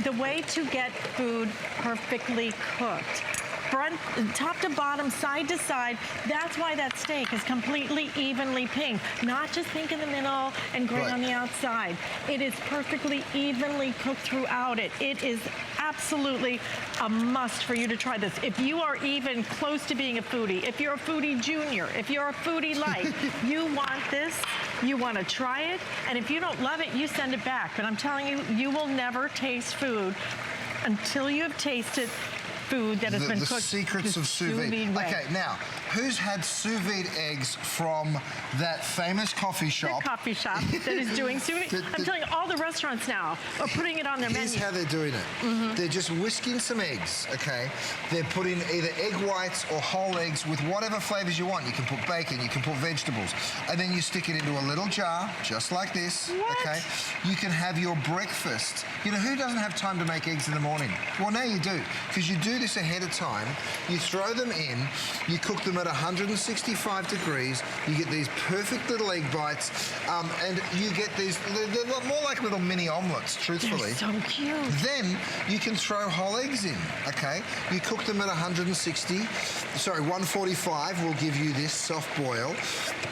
the way to get food perfectly cooked. Front, top to bottom, side to side. That's why that steak is completely evenly pink. Not just pink in the middle and gray on the outside. It is perfectly evenly cooked throughout it. It is absolutely a must for you to try this. If you are even close to being a foodie, if you're a foodie junior, if you're a foodie light, you want this, you want to try it, and if you don't love it, you send it back. But I'm telling you, you will never taste food until you have tasted food that has been the cooked secrets the of sous vide. way. Okay, now, who's had sous vide eggs from that famous coffee shop? The coffee shop that is doing sous vide. I'm telling you, all the restaurants now are putting it on their Here's menu. how they're doing it. They're just whisking some eggs, okay? They're putting either egg whites or whole eggs with whatever flavors you want. You can put bacon, you can put vegetables. And then you stick it into a little jar, just like this, okay? You can have your breakfast. You know, who doesn't have time to make eggs in the morning? Well, now you do, because you do this ahead of time. You throw them in, you cook them at 165 degrees, you get these perfect little egg bites, and you get these, they're more like little mini omelets, truthfully. They're so cute. Then you can throw whole eggs in, okay? You cook them at 145 will give you this soft boil,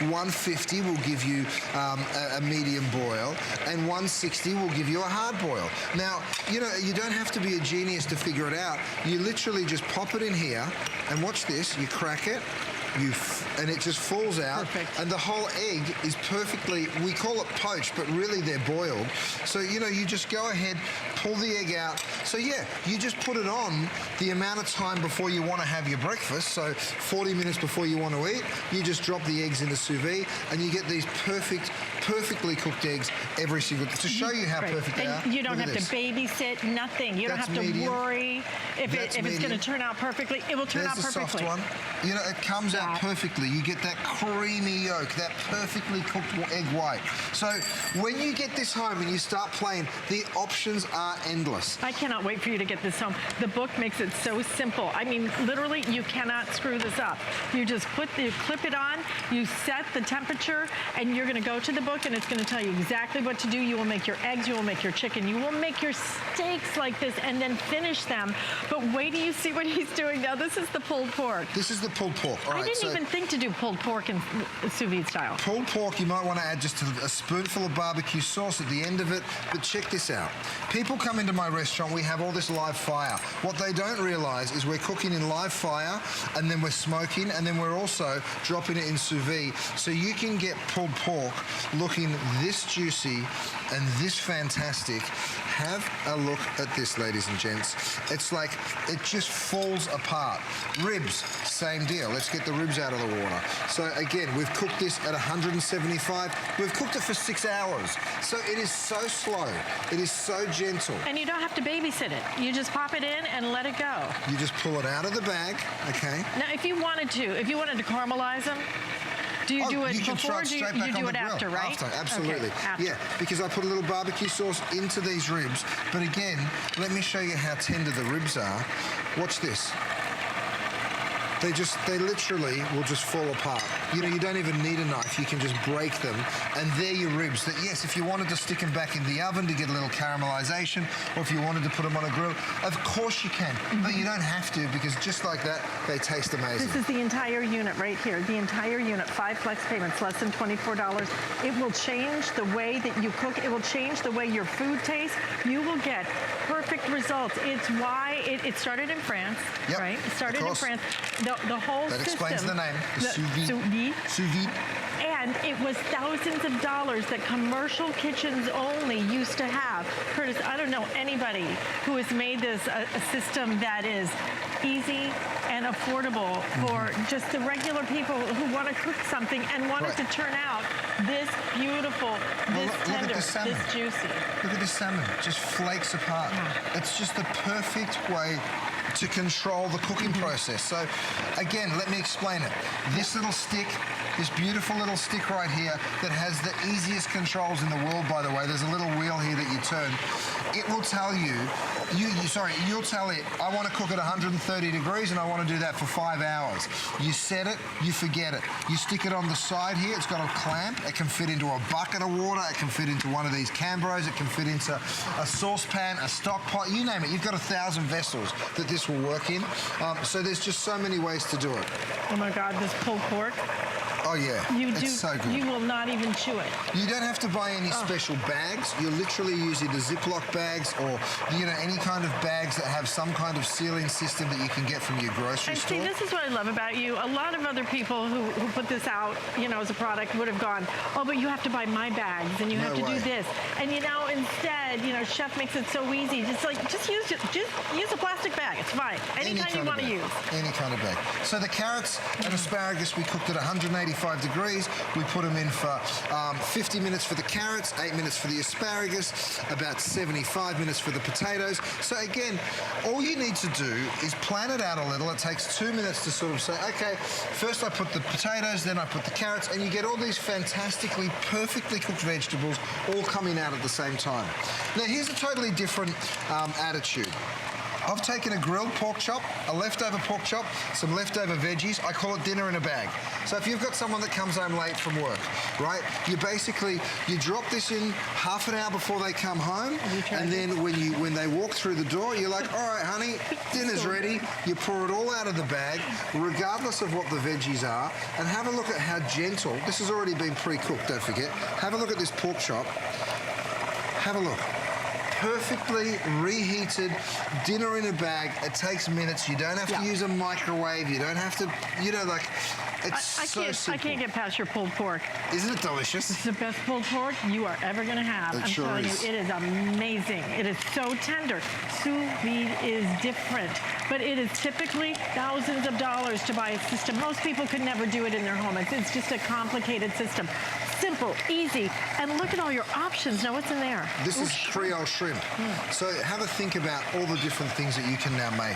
150 will give you a medium boil, and 160 will give you a hard boil. Now, you know, you don't have to be a genius to figure it out. You literally just pop it in here, and watch this, you crack it, and it just falls out. Perfect. And the whole egg is perfectly, we call it poached, but really they're boiled. So, you know, you just go ahead, pull the egg out. So, yeah, you just put it on the amount of time before you want to have your breakfast. So, 40 minutes before you want to eat, you just drop the eggs into sous vide, and you get these perfectly cooked eggs every single day. To show you how perfect they are. And you don't look have at to this. babysit, nothing. You don't That's have to medium. worry if it's going to medium. turn out perfectly. It will turn There's out the perfectly. soft one. You know, it comes out perfectly. You get that creamy yolk, that perfectly cooked egg white. So when you get this home and you start playing, the options are endless. I cannot wait for you to get this home. The book makes it so simple. I mean, literally, you cannot screw this up. You just clip it on, you set the temperature, and you're going to go to the book, and it's going to tell you exactly what to do. You will make your eggs, you will make your chicken, you will make your steaks like this, and then finish them. But wait till you see what he's doing now. This is the pulled pork. This is the pulled pork. All I right, didn't so even think to do pulled pork in sous vide style. pulled pork, you might want to add just a spoonful of barbecue sauce at the end of it. But check this out. People come into my restaurant, we have all this live fire. What they don't realize is we're cooking in live fire, and then we're smoking, and then we're also dropping it in sous vide. So you can get pulled pork looking this juicy and this fantastic. Have a look at this, ladies and gents. It's like, it just falls apart. Ribs, same deal. Let's get the ribs out of the water. So again, we've cooked this at 175. We've cooked it for 6 hours. So it is so slow. It is so gentle. And you don't have to babysit it. You just pop it in and let it go. You just pull it out of the bag, okay? Now, if you wanted to caramelize them, do you do it you can before throw or it do straight you back on do the it grill. after, right? After, absolutely. Okay, after. Yeah, because I put a little barbecue sauce into these ribs. But again, let me show you how tender the ribs are. Watch this. They literally will just fall apart. You know, you don't even need a knife. You can just break them, and they're your ribs. That, yes, if you wanted to stick them back in the oven to get a little caramelization, or if you wanted to put them on a grill, of course you can. But you don't have to, because just like that, they taste amazing. This is the entire unit right here. The entire unit, 5 flex payments, less than $24. It will change the way that you cook. It will change the way your food tastes. You will get perfect results. It's why it started in France, Yep, right? It started of in course. France. The whole That system. explains the name, the sous vide. Sous vide. And it was thousands of dollars that commercial kitchens only used to have. Curtis, I don't know anybody who has made this a system that is easy and affordable for just the regular people who want to cook something and want it to turn out this beautiful, this tender, look at the salmon. this juicy. Look at the salmon, it just flakes apart. It's just the perfect way to control the cooking process. So again, let me explain it. This little stick, this beautiful little stick right here that has the easiest controls in the world, by the way. There's a little wheel here that you turn. It will tell you'll tell it, I want to cook at 130 degrees and I want to do that for 5 hours. You set it, you forget it. You stick it on the side here, it's got a clamp, it can fit into a bucket of water, it can fit into one of these Cambros, it can fit into a saucepan, a stock pot, you name it. You've got 1,000 vessels that this will work in. So there's just so many ways to do it. Oh my God, this pulled pork. Oh, yeah. It's so good. You will not even chew it. You don't have to buy any special bags. You're literally using the Ziploc bags or, any kind of bags that have some kind of sealing system that you can get from your grocery And store. see, this is what I love about you. A lot of other people who put this out, as a product would have gone, oh, but you have to buy my bags and you have to do this. And, instead, Chef makes it so easy. Just use a plastic bag. It's fine. Any kind you want to use. Any kind of bag. So the carrots and asparagus we cooked at 185 degrees. We put them in for 50 minutes for the carrots, 8 minutes for the asparagus, about 75 minutes for the potatoes. So again, all you need to do is plan it out a little. It takes 2 minutes to sort of say, okay, first I put the potatoes, then I put the carrots, and you get all these fantastically, perfectly cooked vegetables all coming out at the same time. Now here's a totally different attitude. I've taken a grilled pork chop, a leftover pork chop, some leftover veggies. I call it dinner in a bag. So if you've got someone that comes home late from work, right, you drop this in half an hour before they come home, and then when they walk through the door, you're like, all right, honey, dinner's ready. You pour it all out of the bag, regardless of what the veggies are, and have a look at how gentle. This has already been pre-cooked, don't forget. Have a look at this pork chop. Have a look. Perfectly reheated dinner in a bag. It takes minutes. You don't have to use a microwave. You don't have to, it's so simple. I can't get past your pulled pork. Isn't it delicious? It's the best pulled pork you are ever going to have. It I'm sure telling is. you, it is amazing. It is so tender. Sous vide is different, but it is typically thousands of dollars to buy a system. Most people could never do it in their home. It's just a complicated system. Simple, easy, and look at all your options. Now, what's in there? This is Creole shrimp. So have a think about all the different things that you can now make.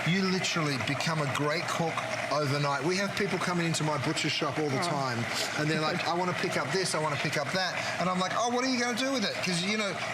You literally become a great cook overnight. We have people coming into my butcher shop all the time, and they're like, I want to pick up this, I want to pick up that. And I'm like, oh, what are you going to do with it? Because,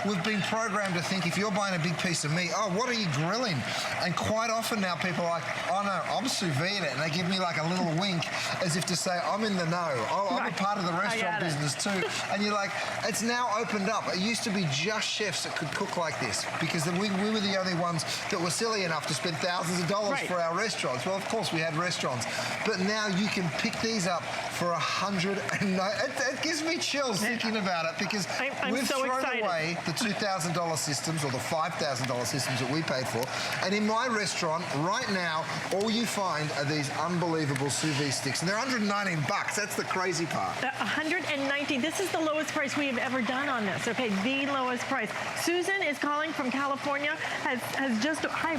we've been programmed to think if you're buying a big piece of meat, oh, what are you grilling? And quite often now people are like, oh, no, I'm sous vide it. And they give me like a little wink as if to say, I'm in the know. Oh, I'm a part of the restaurant business too. And you're like, it's now opened up. It used to be just chefs that could cook like this because we were the only ones that were silly enough to spend thousands of dollars for our restaurants. Well, of course, we had restaurants. But now you can pick these up for $109. It gives me chills thinking about it because we've thrown away the $2,000 systems or the $5,000 systems that we paid for. And in my restaurant right now, all you find are these unbelievable sous vide sticks. And they're $119. That's the crazy part. $119. This is the lowest price we have ever done on this. Okay, the lowest price. Susan is calling from California. Has just hi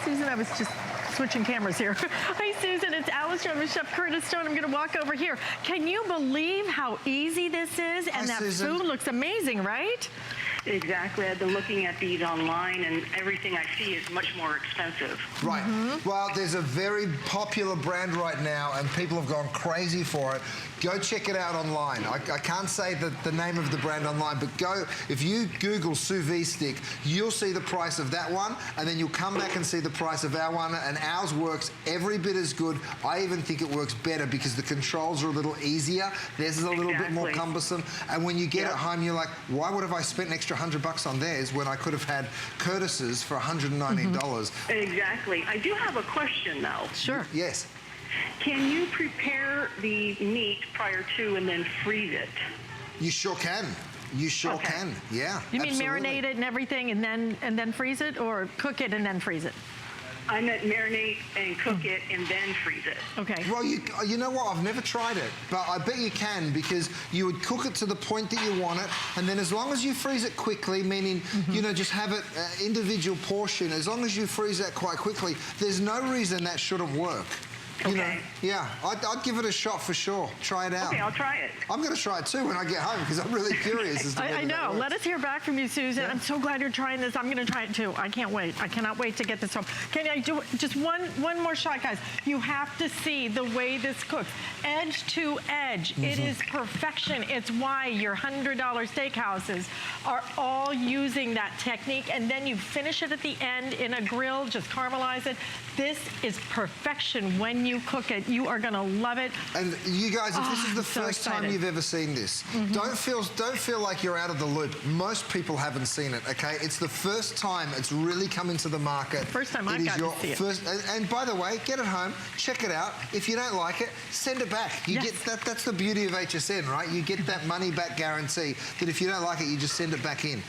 Susan. I was just switching cameras here. Hi Susan, it's Alistair. I'm with Chef Curtis Stone. I'm going to walk over here. Can you believe how easy this is? And that food looks amazing, right? Exactly. I've been looking at these online, and everything I see is much more expensive. Right. Well, there's a very popular brand right now, and people have gone crazy for it. Go check it out online. I can't say the name of the brand online, but if you Google sous vide stick, you'll see the price of that one, and then you'll come back and see the price of our one, and ours works every bit as good. I even think it works better because the controls are a little easier. Theirs is a little bit more cumbersome, and when you get it home, you're like, why would have I spent an extra $100 on theirs when I could have had Curtis's for $119? Exactly. I do have a question, though. Sure. Yes. Can you prepare the meat prior to and then freeze it? You sure can. You sure can. Yeah. You mean absolutely. marinate it and everything, and then freeze it, or cook it and then freeze it? I meant marinate and cook it and then freeze it. Okay. Well, you know what? I've never tried it, but I bet you can because you would cook it to the point that you want it, and then as long as you freeze it quickly, meaning, just have it individual portion, as long as you freeze that quite quickly, there's no reason that shouldn't work. Okay. Yeah, I'd give it a shot for sure. Try it out. Okay, I'll try it. I'm going to try it too when I get home because I'm really curious as to whether I know. that works. Let us hear back from you, Susan. Yeah. I'm so glad you're trying this. I'm going to try it too. I can't wait. I cannot wait to get this home. Can I do just one more shot, guys? You have to see the way this cooks. Edge to edge. It is perfection. It's why your $100 steakhouses are all using that technique, and then you finish it at the end in a grill, just caramelize it. This is perfection when when you cook it. You are gonna love it. And you guys, if this is the I'm so first time excited. you've ever seen this, don't feel like you're out of the loop. Most people haven't seen it, okay? It's the first time it's really come into the market. First time I've It is got to your see it. first, and by the way, get it home, check it out. If you don't like it, send it back. You Yes. get that. That's the beauty of HSN, right? You get that money back guarantee. That if you don't like it, you just send it back in.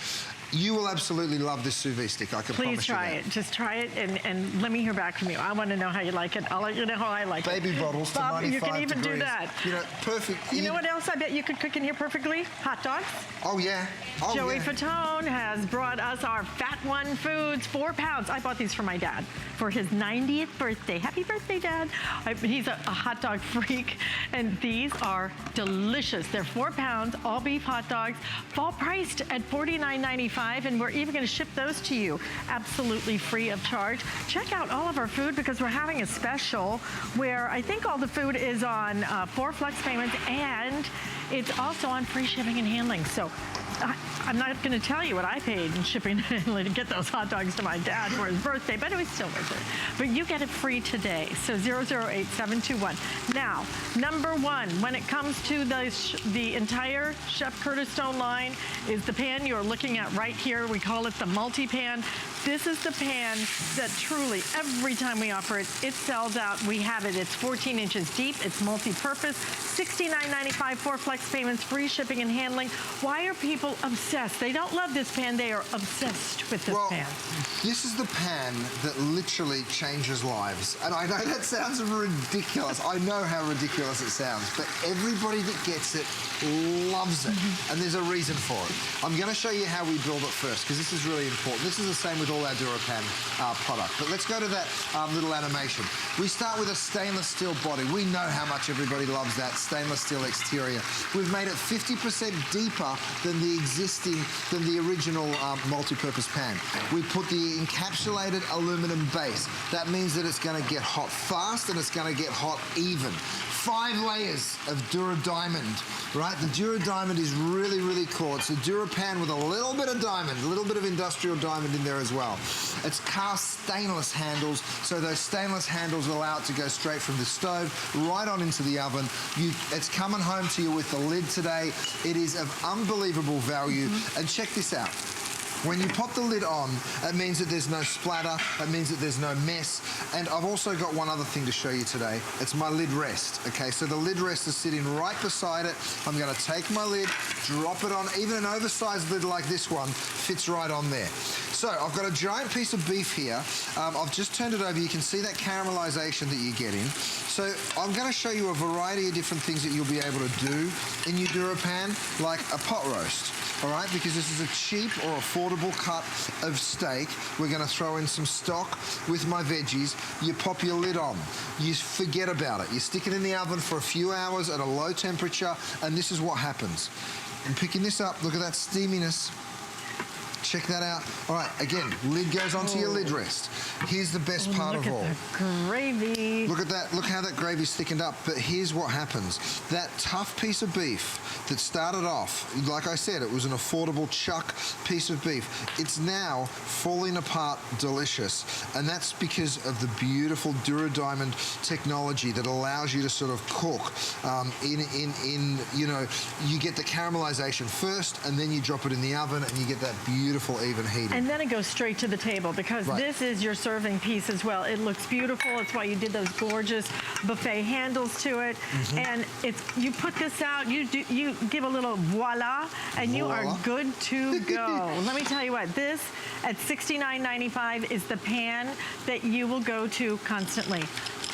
You will absolutely love this sous vide stick. I can Please promise try you that. it. Just try it and let me hear back from you. I want to know how you like it. I'll let you know how I like it. Baby bottles to Bob, 95 you can even degrees. do that. You know, perfect. You know what else I bet you could cook in here perfectly? Hot dogs. Oh yeah. Oh Joey yeah. Fatone has brought us our Fat One Foods, 4 pounds. I bought these for my dad for his 90th birthday. Happy birthday, Dad. He's a hot dog freak, and these are delicious. They're 4 pounds, all beef hot dogs, fall priced at $49.95, and we're even going to ship those to you absolutely free of charge. Check out all of our food because we're having a special where I think all the food is on 4 flex payments, and it's also on free shipping and handling. So I'm not going to tell you what I paid in shipping and handling to get those hot dogs to my dad for his birthday, but it was still worth it. But you get it free today. So 008721. Now, number 1, when it comes to the entire Chef Curtis Stone line, is the pan you're looking at right here. We call it the multi-pan. This is the pan that truly, every time we offer it, it sells out. We have it. It's 14 inches deep. It's multi-purpose. $69.95, 4 flex payments, free shipping and handling. Why are people obsessed? They don't love this pan. They are obsessed with this pan. This is the pan that literally changes lives. And I know that sounds ridiculous. I know how ridiculous it sounds, but everybody that gets it loves it. And there's a reason for it. I'm going to show you how we build it first, because this is really important. This is the same with all our DuraPan product. But let's go to that little animation. We start with a stainless steel body. We know how much everybody loves that stainless steel exterior. We've made it 50% deeper than the original multi-purpose pan. We put the encapsulated aluminum base. That means that it's going to get hot fast and it's going to get hot even. 5 layers of Dura Diamond, right? The Dura Diamond is really, really cool. It's a DuraPan with a little bit of diamond, a little bit of industrial diamond in there as well. It's cast stainless handles, so those stainless handles allow it to go straight from the stove right on into the oven. It's coming home to you with the lid today. It is of unbelievable value. And check this out. When you pop the lid on, it means that there's no splatter, it means that there's no mess. And I've also got one other thing to show you today. It's my lid rest, okay? So the lid rest is sitting right beside it. I'm gonna take my lid, drop it on. Even an oversized lid like this one fits right on there. So I've got a giant piece of beef here. I've just turned it over. You can see that caramelization that you're getting. So I'm gonna show you a variety of different things that you'll be able to do in your DuraPan, like a pot roast. All right, because this is a cheap or affordable cut of steak. We're gonna throw in some stock with my veggies. You pop your lid on. You forget about it. You stick it in the oven for a few hours at a low temperature, and this is what happens. I'm picking this up. Look at that steaminess. Check that out. All right, again, lid goes onto your lid rest. Here's the best part of all. Look at the gravy. Look at that. Look how that gravy's thickened up. But here's what happens. That tough piece of beef that started off, like I said, it was an affordable chuck piece of beef. It's now falling apart delicious. And that's because of the beautiful Dura Diamond technology that allows you to sort of cook you know, you get the caramelization first and then you drop it in the oven and you get that beautiful even heat. And then it goes straight to the table because this is your serving piece as well. It looks beautiful. It's why you did those gorgeous buffet handles to it. And you put this out, you give a little voila, and you are good to go. Let me tell you what, this at $69.95 is the pan that you will go to constantly.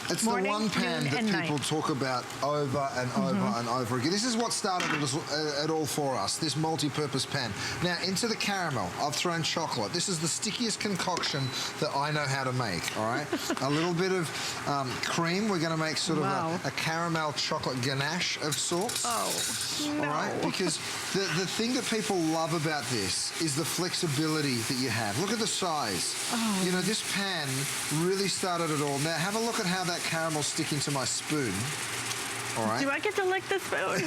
It's Morning, the one pan noon, that and people night. talk about over and over and over again. This is what started it all for us, this multi-purpose pan. Now, into the caramel, I've thrown chocolate. This is the stickiest concoction that I know how to make, all right? A little bit of cream. We're going to make sort of a caramel chocolate ganache of sorts. Oh, no. All right? Because the thing that people love about this is the flexibility that you have. Look at the size. You know, this pan really started it all. Now, have a look at how that caramel's sticking to my spoon. all right? Do I get to lick the spoon?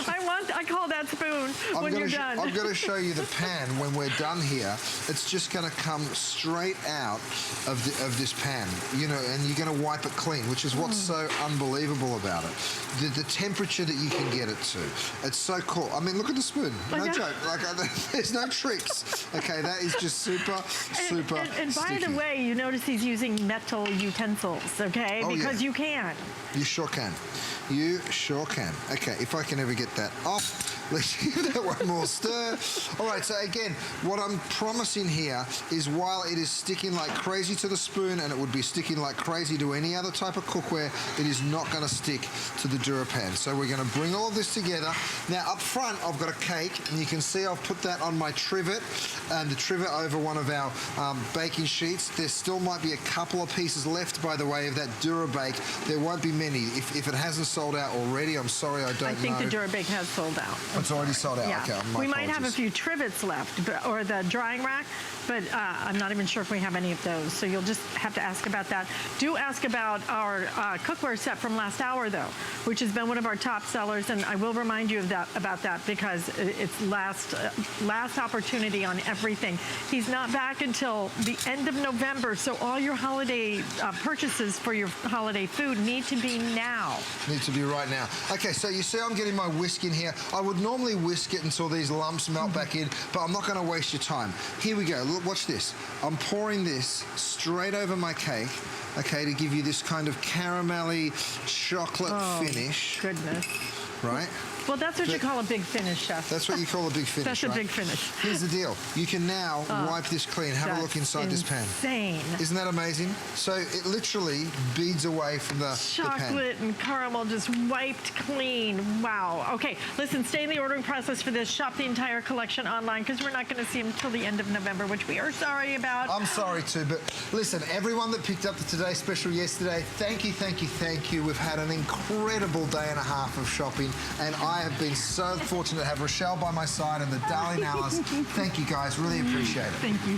I call that spoon when you're done. I'm going to show you the pan when we're done here. It's just going to come straight out of this pan, you know, and you're going to wipe it clean, which is what's so unbelievable about it. The temperature that you can get it to. It's so cool. I mean, look at the spoon. No joke. Like, there's no tricks. Okay, that is just super And by the way, you notice he's using metal utensils, okay? Oh, because yeah. you can. You sure can. You sure can. Okay, if I can ever get that off, let's give that one more stir. All right, so again, what I'm promising here is while it is sticking like crazy to the spoon and it would be sticking like crazy to any other type of cookware, it is not going to stick to the DuraPan. So we're going to bring all of this together. Now, up front, I've got a cake, and you can see I've put that on my trivet, and the trivet over one of our baking sheets. There still might be a couple of pieces left, by the way, of that DuraBake. There won't be many. If it hasn't sold out already, I'm sorry, I don't know. I think the DuraBake has sold out. It's already sold out. Yeah. Okay, We might have a few trivets left, or the drying rack, but I'm not even sure if we have any of those. So you'll just have to ask about that. Do ask about our cookware set from last hour, though, which has been one of our top sellers, and I will remind you of about that because it's last opportunity on everything. He's not back until the end of November, so all your holiday purchases for your holiday food need to be now. Need to be right now. Okay, so you see I'm getting my whisk in here. I would normally whisk it until these lumps melt back in, but I'm not going to waste your time. Here we go. Look, watch this. I'm pouring this straight over my cake, okay, to give you this kind of caramelly chocolate finish. Goodness. Right? Well, that's what you call a big finish, Chef. That's what you call a big finish, That's right? a big finish. Here's the deal. You can now wipe this clean. Have a look inside this pan. Insane. Isn't that amazing? So it literally beads away from the pan. Chocolate and caramel just wiped clean. Wow. Okay, listen, stay in the ordering process for this. Shop the entire collection online because we're not going to see them until the end of November, which we are sorry about. I'm sorry too, but listen, everyone that picked up the Today Special yesterday, thank you, thank you, thank you. We've had an incredible day and a half of shopping, and I have been so fortunate to have Rochelle by my side and the darling Alice. Thank you guys, really appreciate it. Thank you.